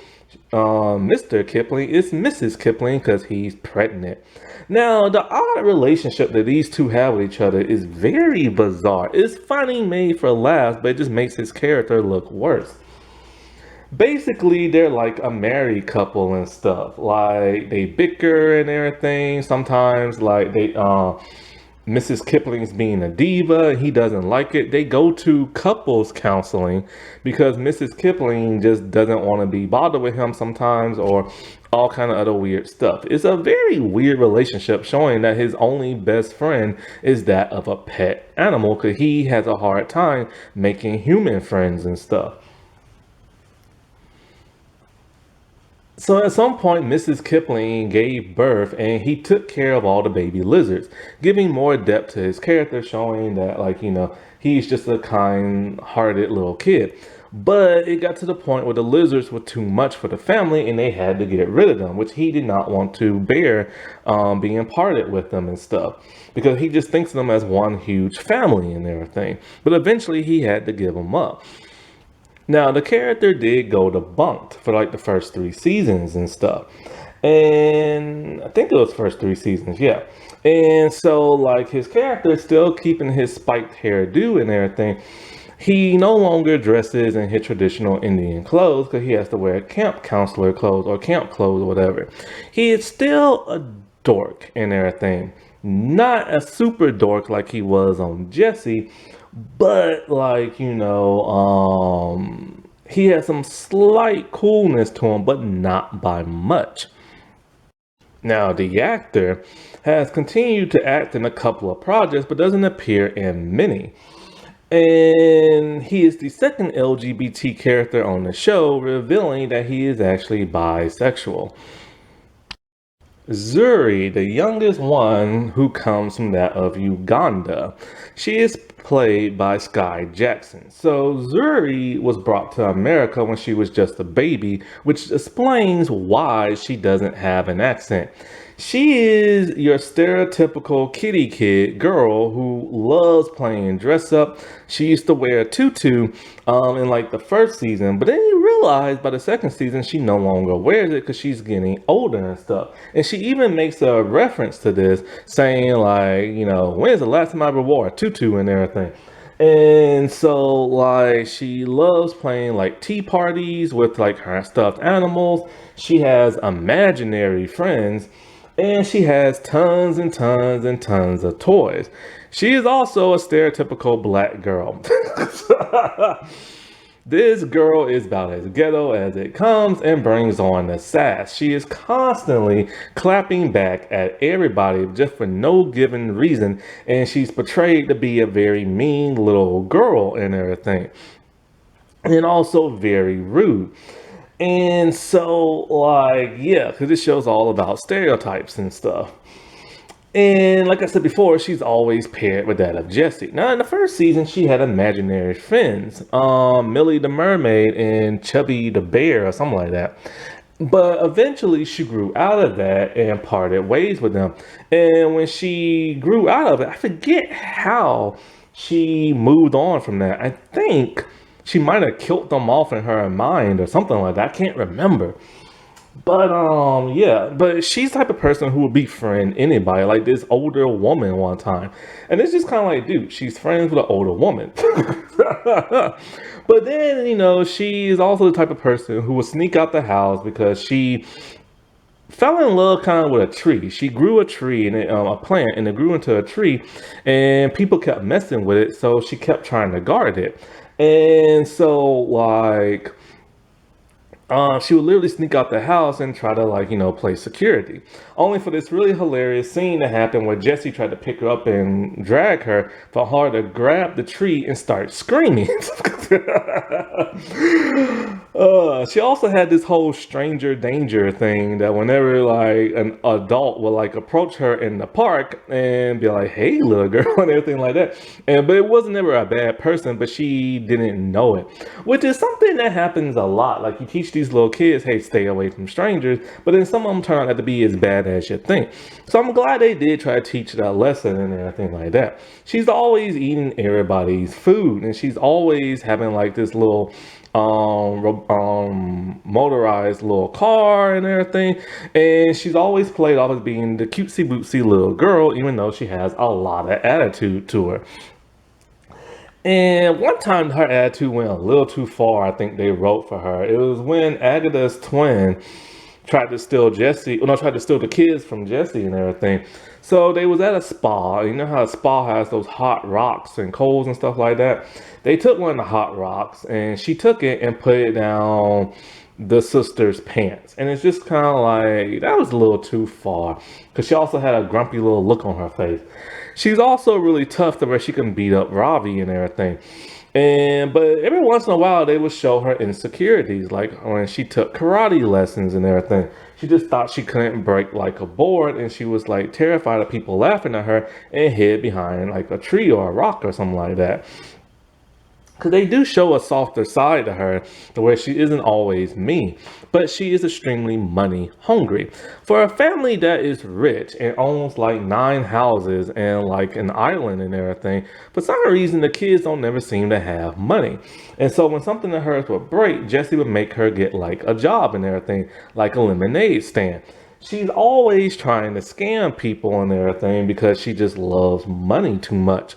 Mr. Kipling is Mrs. Kipling because he's pregnant. Now, the odd relationship that these two have with each other is very bizarre. It's funny, made for laughs, but it just makes his character look worse. Basically, they're like a married couple and stuff. Like, they bicker and everything. Sometimes, like, Mrs. Kipling's being a diva. He doesn't like it. They go to couples counseling because Mrs. Kipling just doesn't want to be bothered with him sometimes, or all kind of other weird stuff. It's a very weird relationship, showing that his only best friend is that of a pet animal, because he has a hard time making human friends and stuff. So at some point, Mrs. Kipling gave birth and he took care of all the baby lizards, giving more depth to his character, showing that, like, he's just a kind-hearted little kid. But it got to the point where the lizards were too much for the family and they had to get rid of them, which he did not want to bear, being parted with them and stuff, because he just thinks of them as one huge family and everything. But eventually he had to give them up. Now, the character did go to Bunk'd for like the first 3 seasons and stuff. And I think it was first 3 seasons, yeah. And so, like, his character is still keeping his spiked hairdo and everything. He no longer dresses in his traditional Indian clothes because he has to wear camp counselor clothes or camp clothes or whatever. He is still a dork and everything. Not a super dork like he was on Jessie, but like, he has some slight coolness to him, but not by much. Now, the actor has continued to act in a couple of projects, but doesn't appear in many. And he is the second LGBT character on the show, revealing that he is actually bisexual. Zuri, the youngest one, who comes from that of Uganda. She is played by Sky Jackson. So Zuri was brought to America when she was just a baby, which explains why she doesn't have an accent. She is your stereotypical kitty kid girl who loves playing dress up. She used to wear a tutu in like the first season, but then you realize by the second season she no longer wears it because she's getting older and stuff. And she even makes a reference to this, saying like, when's the last time I ever wore a tutu and everything? And so, like, she loves playing like tea parties with like her stuffed animals. She has imaginary friends. And she has tons and tons and tons of toys. She is also a stereotypical black girl. This girl is about as ghetto as it comes and brings on the sass. She is constantly clapping back at everybody just for no given reason. And she's portrayed to be a very mean little girl and everything. And also very rude. And so, like, yeah, because it shows all about stereotypes and stuff. And like I said before, she's always paired with that of Jessie. Now, in the first season, she had imaginary friends, Millie the Mermaid and Chubby the Bear or something like that. But eventually, she grew out of that and parted ways with them. And when she grew out of it, I forget how she moved on from that. I think she might have killed them off in her mind or something like that. I can't remember. But yeah, but she's the type of person who would befriend anybody, like this older woman one time. And it's just kind of like, dude, she's friends with an older woman. But then, she is also the type of person who will sneak out the house because she fell in love kind of with a tree. She grew a tree and a plant, and it grew into a tree, and people kept messing with it, so she kept trying to guard it. And so, like, she would literally sneak out the house and try to, like, play security. Only for this really hilarious scene to happen where Jessie tried to pick her up and drag her, for her to grab the tree and start screaming. She also had this whole stranger danger thing that whenever, like, an adult would, like, approach her in the park and be like, hey, little girl, and everything like that. But it wasn't ever a bad person, but she didn't know it. Which is something that happens a lot. Like, you teach these little kids, hey, stay away from strangers, but then some of them turn out to be as bad as you think. So I'm glad they did try to teach that lesson and everything like that. She's always eating everybody's food, and she's always having like this little motorized little car and everything, and she's always played off as being the cutesy bootsy little girl, even though she has a lot of attitude to her. And one time her attitude went a little too far, I think they wrote for her. It was when Agatha's twin tried to steal Jessie, well, no, tried to steal the kids from Jessie and everything. So they was at a spa. You know how a spa has those hot rocks and coals and stuff like that? They took one of the hot rocks and she took it and put it down the sister's pants. And it's just kind of like, that was a little too far. Because she also had a grumpy little look on her face. She's also really tough to where she can beat up Ravi and everything. But every once in a while they would show her insecurities, like when she took karate lessons and everything. She just thought she couldn't break like a board, and she was like terrified of people laughing at her and hid behind like a tree or a rock or something like that. Because they do show a softer side to her, to where she isn't always mean, but she is extremely money hungry. For a family that is rich and owns like 9 houses and like an island and everything, for some reason the kids don't never seem to have money. And so when something of hers would break, Jessie would make her get like a job and everything, like a lemonade stand. She's always trying to scam people and everything because she just loves money too much,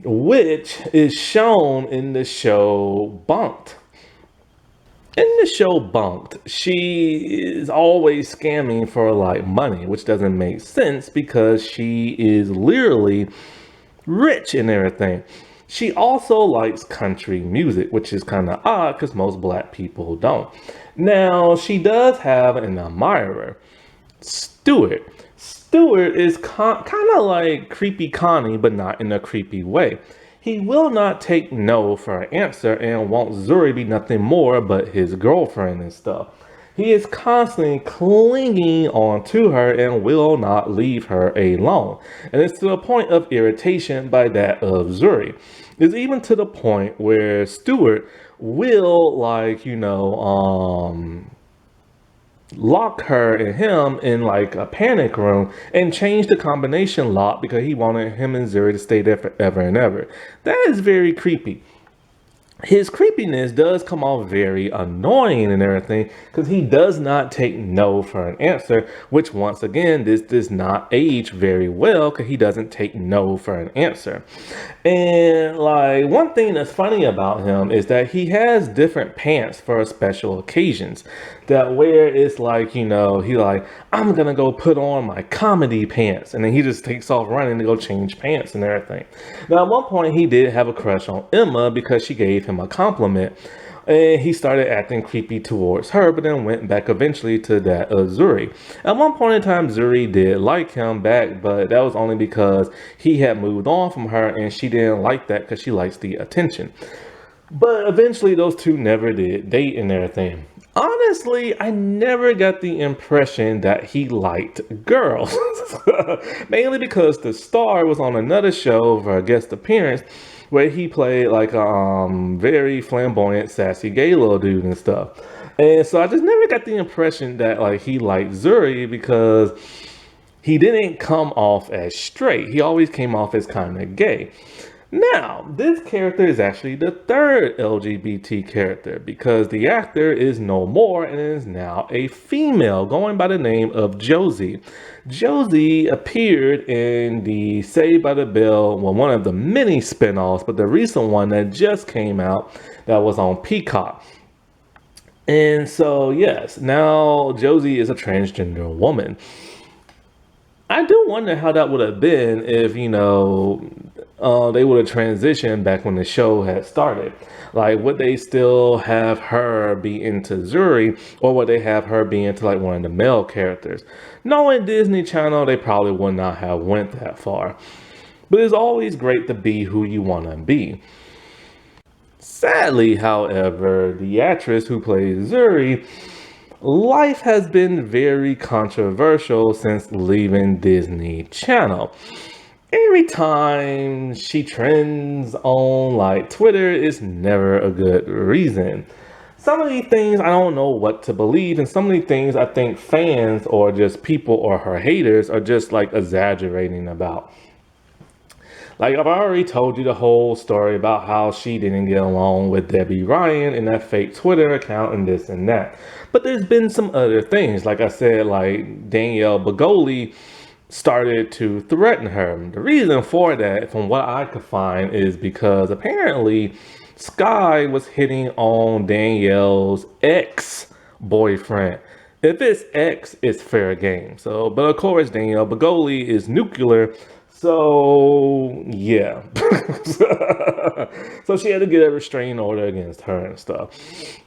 which is shown in the show Bunk'd. In the show Bunk'd, she is always scamming for like money, which doesn't make sense because she is literally rich and everything. She also likes country music, which is kind of odd because most black people don't. Now, she does have an admirer, Stuart. Stuart is kind of like creepy Connie, but not in a creepy way. He will not take no for an answer and wants Zuri be nothing more but his girlfriend and stuff. He is constantly clinging on to her and will not leave her alone. And it's to the point of irritation by that of Zuri. It's even to the point where Stuart will lock her and him in like a panic room and change the combination lock because he wanted him and Zuri to stay there forever and ever. That is very creepy. His creepiness does come off very annoying and everything because he does not take no for an answer, which once again, this does not age very well because he doesn't take no for an answer. And like one thing that's funny about him is that he has different pants for special occasions. That where it's like, he like, I'm gonna go put on my comedy pants, and then he just takes off running to go change pants and everything. Now at one point he did have a crush on Emma because she gave him a compliment, and he started acting creepy towards her, but then went back eventually to that of Zuri. At one point in time, Zuri did like him back, but that was only because he had moved on from her and she didn't like that because she likes the attention. But eventually those two never did date and everything. Honestly, I never got the impression that he liked girls. Mainly because the star was on another show for a guest appearance where he played like a very flamboyant, sassy, gay little dude and stuff. And so I just never got the impression that like he liked Zuri because he didn't come off as straight. He always came off as kind of gay. Now, this character is actually the third LGBT character because the actor is no more and is now a female going by the name of Josie. Josie appeared in the Saved by the Bell, well, one of the many spinoffs, but the recent one that just came out that was on Peacock. And so, yes, now Josie is a transgender woman. I do wonder how that would have been if, they would have transitioned back when the show had started. Like, would they still have her be into Zuri, or would they have her be into like one of the male characters? Knowing Disney Channel, they probably would not have went that far. But it's always great to be who you want to be. Sadly, however, the actress who plays Zuri, life has been very controversial since leaving Disney Channel. Every time she trends on like Twitter, it's never a good reason. Some of these things I don't know what to believe, and some of these things I think fans or just people or her haters are just like exaggerating about. Like, I've already told you the whole story about how she didn't get along with Debbie Ryan and that fake Twitter account and this and that. But there's been some other things. Like I said, like Danielle Bagoli started to threaten her. The reason for that, from what I could find, is because apparently Sky was hitting on Danielle's ex boyfriend. If it's ex, it's fair game. So, but of course, Danielle Bagoli is nuclear. So, yeah. So she had to get a restraining order against her and stuff.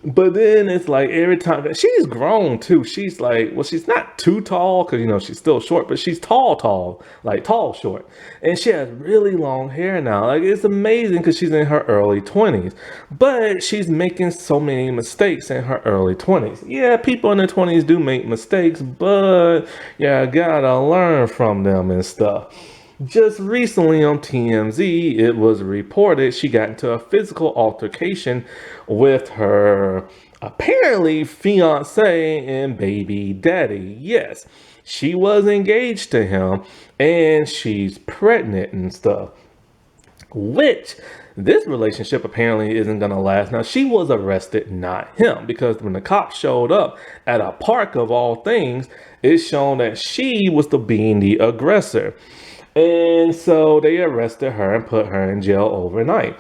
But then it's like every time that she's grown too. She's like, well, she's not too tall because, she's still short, but she's tall, like tall, short. And she has really long hair now. Like, it's amazing because she's in her early 20s. But she's making so many mistakes in her early 20s. Yeah, people in their 20s do make mistakes, but yeah, gotta learn from them and stuff. Just recently on TMZ, it was reported she got into a physical altercation with her apparently fiance and baby daddy. Yes, she was engaged to him and she's pregnant and stuff. Which this relationship apparently isn't going to last. Now, she was arrested, not him, because when the cops showed up at a park of all things, it's shown that she was being the aggressor. And so they arrested her and put her in jail overnight.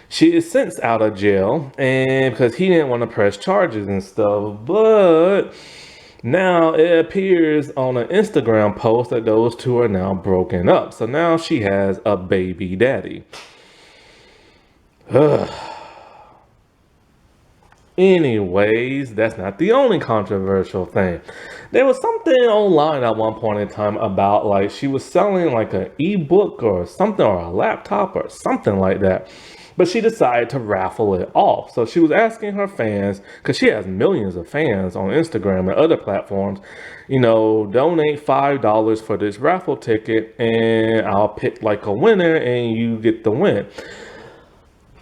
She is since out of jail, and because he didn't want to press charges and stuff, but now it appears on an Instagram post that those two are now broken up. So now she has a baby daddy. Anyways, that's not the only controversial thing. There was something online at one point in time about like she was selling like an ebook or something, or a laptop or something like that. But she decided to raffle it off. So she was asking her fans, because she has millions of fans on Instagram and other platforms, donate $5 for this raffle ticket and I'll pick like a winner and you get the win.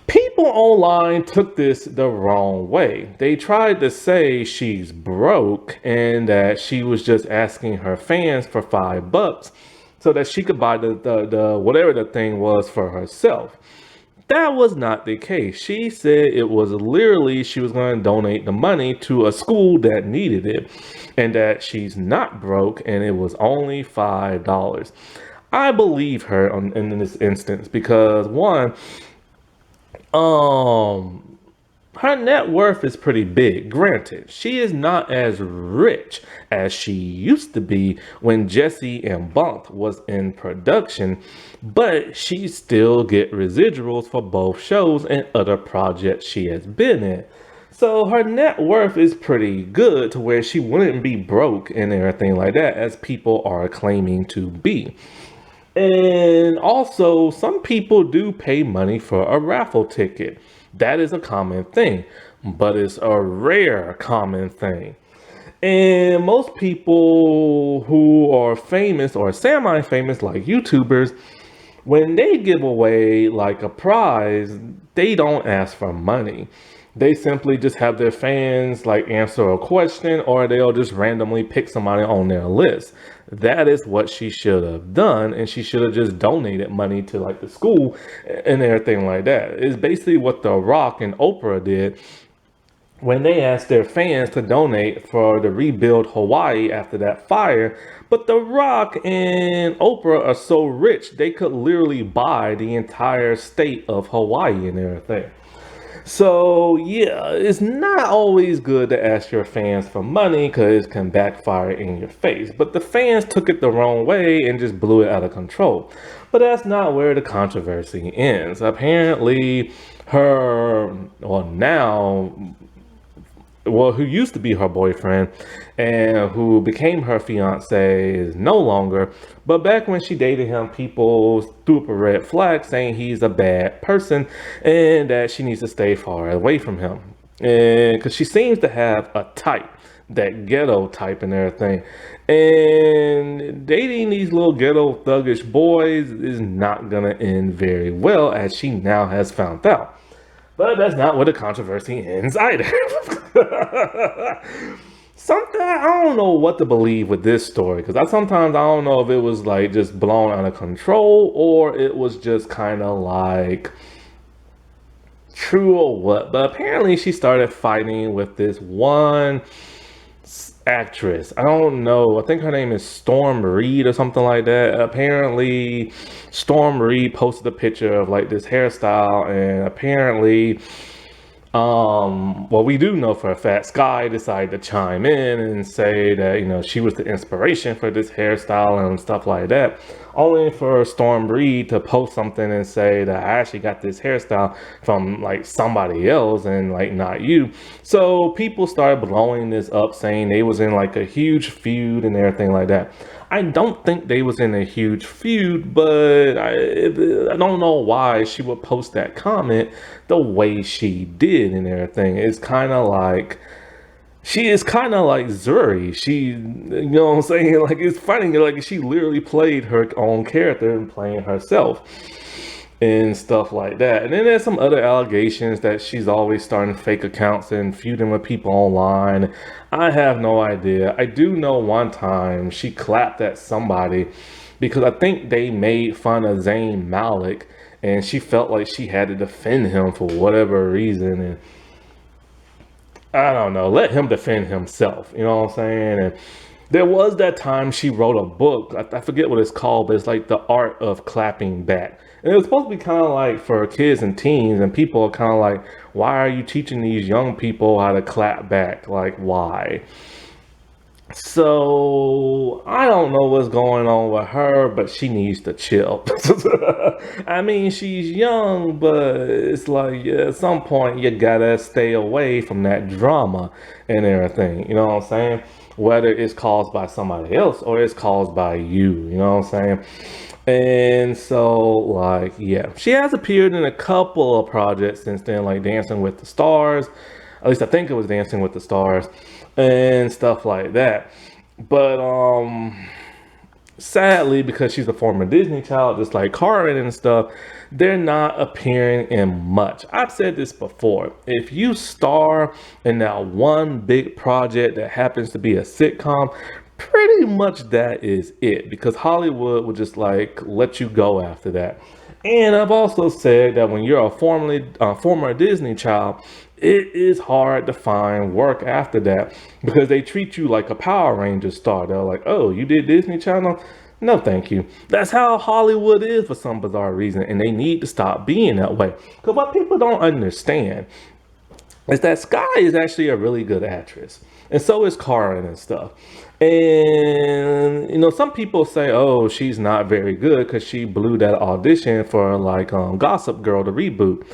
People online took this the wrong way. They tried to say she's broke and that she was just asking her fans for $5 so that she could buy the whatever the thing was for herself. That was not the case. She said it was literally she was going to donate the money to a school that needed it and that she's not broke and it was only $5. I believe her in this instance because one, her net worth is pretty big. Granted, she is not as rich as she used to be when Jessie and Bunk'd was in production, but she still get residuals for both shows and other projects she has been in. So her net worth is pretty good to where she wouldn't be broke and everything like that as people are claiming to be. And also, some people do pay money for a raffle ticket. That is a common thing, but it's a rare common thing. And most people who are famous or semi-famous, like YouTubers, when they give away like a prize, they don't ask for money. They simply just have their fans like answer a question, or they'll just randomly pick somebody on their list. That is what she should have done, and she should have just donated money to like the school and everything like that. It's basically what The Rock and Oprah did when they asked their fans to donate for the rebuild Hawaii after that fire. But The Rock and Oprah are so rich, they could literally buy the entire state of Hawaii and everything. So yeah, it's not always good to ask your fans for money because it can backfire in your face. But the fans took it the wrong way and just blew it out of control. But that's not where the controversy ends. Apparently, who used to be her boyfriend and who became her fiance is no longer. But back when she dated him, people threw up a red flag saying he's a bad person and that she needs to stay far away from him. And because she seems to have a type, that ghetto type and everything. And dating these little ghetto thuggish boys is not gonna end very well, as she now has found out. But that's not where the controversy ends either. Something, I don't know what to believe with this story, because I don't know if it was like just blown out of control or it was just kind of like true or what. But apparently she started fighting with this one actress. I don't know. I think her name is Storm Reed or something like that. Apparently Storm Reed posted a picture of like this hairstyle, and apparently Well, we do know for a fact Sky decided to chime in and say that, she was the inspiration for this hairstyle and stuff like that. Only for Storm Breed to post something and say that I actually got this hairstyle from like somebody else and like not you. So people started blowing this up saying they was in like a huge feud and everything like that. I don't think they was in a huge feud, but I don't know why she would post that comment the way she did and everything. It's kind of like she is kind of like Zuri. You know what I'm saying? Like, it's funny. Like, she literally played her own character and playing herself and stuff like that. And then there's some other allegations that she's always starting fake accounts and feuding with people online. I have no idea. I do know one time she clapped at somebody because I think they made fun of Zayn Malik and she felt like she had to defend him for whatever reason. And I don't know, let him defend himself. You know what I'm saying? And there was that time she wrote a book. I forget what it's called, but it's like The Art of Clapping Back. And it was supposed to be kind of like for kids and teens, and people are kind of like, why are you teaching these young people how to clap back? Like, why? So I don't know what's going on with her, but she needs to chill. I mean, she's young, but it's like, yeah, at some point you gotta stay away from that drama and everything. You know what I'm saying? Whether it's caused by somebody else or it's caused by you. You know what I'm saying? And so, like, yeah, she has appeared in a couple of projects since then, like Dancing with the Stars. At least I think it was Dancing with the Stars and stuff like that. But sadly, because she's a former Disney child, just like Karen and stuff, they're not appearing in much. I've said this before. If you star in that one big project that happens to be a sitcom, pretty much that is it, because Hollywood would just like let you go after that. And I've also said that when you're a former Disney child, it is hard to find work after that because they treat you like a Power Ranger star. They're like, oh, you did Disney Channel? No, thank you. That's how Hollywood is for some bizarre reason, and they need to stop being that way. Because what people don't understand is that Sky is actually a really good actress, and so is Karen and stuff. And some people say, oh, she's not very good because she blew that audition for like Gossip Girl, the reboot.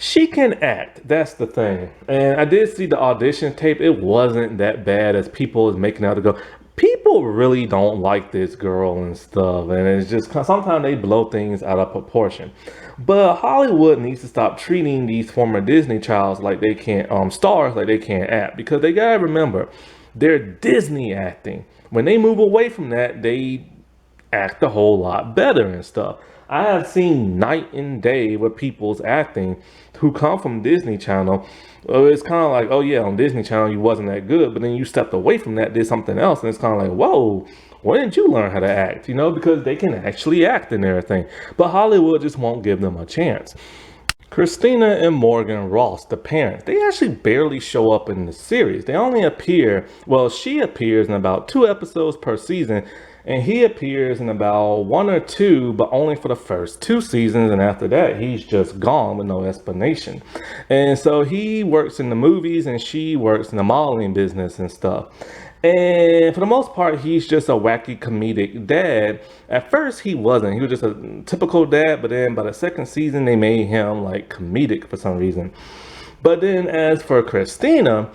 She can act, that's the thing. And I did see the audition tape. It wasn't that bad as people is making out to go. People really don't like this girl and stuff, and it's just sometimes they blow things out of proportion. But Hollywood needs to stop treating these former Disney childs like they can't stars like they can't act, because they gotta remember they're Disney acting. When they move away from that, they act a whole lot better and stuff. I have seen night and day with people's acting who come from Disney Channel. It's kind of like, oh yeah, on Disney Channel you wasn't that good, but then you stepped away from that, did something else, and it's kind of like, whoa, when did you learn how to act? Because they can actually act and everything. But Hollywood just won't give them a chance. Christina and Morgan Ross, the parents, they actually barely show up in the series. They only appear, well, she appears in about 2 episodes per season, and he appears in about 1 or 2, but only for the first 2 seasons, and after that, he's just gone with no explanation. And so he works in the movies, and she works in the modeling business and stuff. And for the most part, he's just a wacky comedic dad. At first, he wasn't. He was just a typical dad, but then by the 2nd season, they made him like comedic for some reason. But then as for Christina,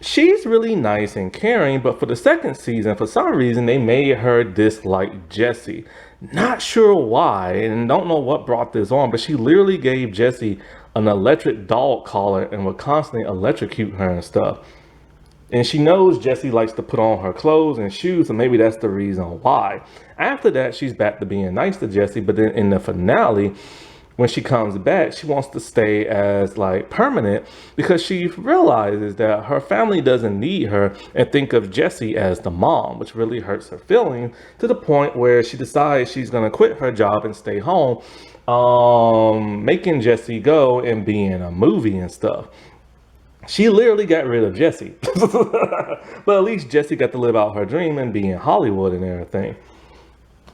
she's really nice and caring, but for the 2nd season, for some reason, they made her dislike Jessie. Not sure why, and don't know what brought this on, but she literally gave Jessie an electric dog collar and would constantly electrocute her and stuff. And she knows Jessie likes to put on her clothes and shoes, so maybe that's the reason why. After that, she's back to being nice to Jessie, but then in the finale, when she comes back, she wants to stay as like permanent because she realizes that her family doesn't need her and think of Jessie as the mom, which really hurts her feelings to the point where she decides she's going to quit her job and stay home, making Jessie go and be in a movie and stuff. She literally got rid of Jessie. But at least Jessie got to live out her dream and be in Hollywood and everything.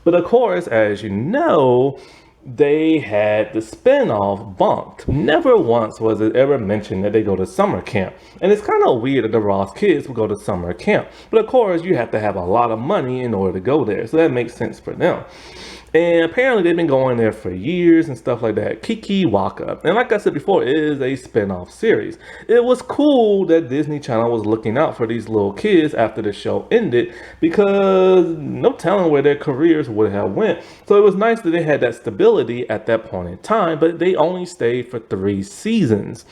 But of course, as you know, they had the spinoff Bunk'd. Never once was it ever mentioned that they go to summer camp. And it's kind of weird that the Ross kids would go to summer camp. But of course, you have to have a lot of money in order to go there. So that makes sense for them. And apparently they've been going there for years and stuff like that. Kiki Waka. And like I said before, it is a spin-off series. It was cool that Disney Channel was looking out for these little kids after the show ended, because no telling where their careers would have went. So it was nice that they had that stability at that point in time, but they only stayed for 3 seasons.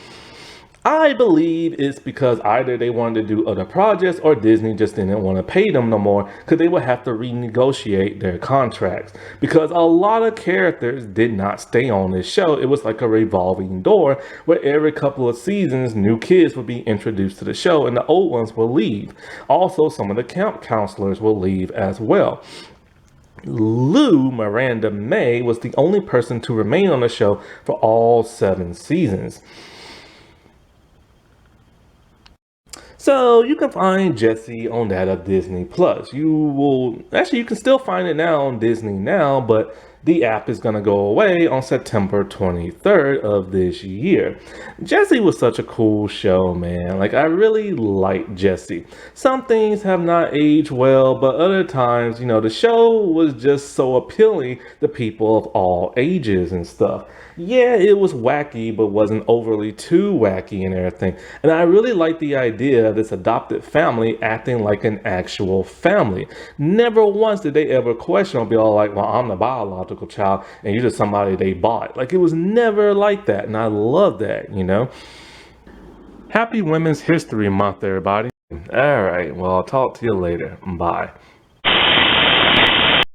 I believe it's because either they wanted to do other projects or Disney just didn't want to pay them no more, because they would have to renegotiate their contracts. Because a lot of characters did not stay on this show. It was like a revolving door where every couple of seasons new kids would be introduced to the show and the old ones will leave. Also, some of the camp counselors will leave as well. Lou Miranda May was the only person to remain on the show for all 7 seasons. So you can find Jessie on that of Disney Plus. You can still find it now on Disney Now, but the app is going to go away on September 23rd of this year. Jessie was such a cool show, man. Like, I really liked Jessie. Some things have not aged well, but other times, the show was just so appealing to people of all ages and stuff. Yeah, it was wacky, but wasn't overly too wacky and everything. And I really like the idea of this adopted family acting like an actual family. Never once did they ever question or be all like, well, I'm the biological child and you're just somebody they bought. Like, it was never like that. And I love that, Happy Women's History Month, everybody. All right, well, I'll talk to you later. Bye.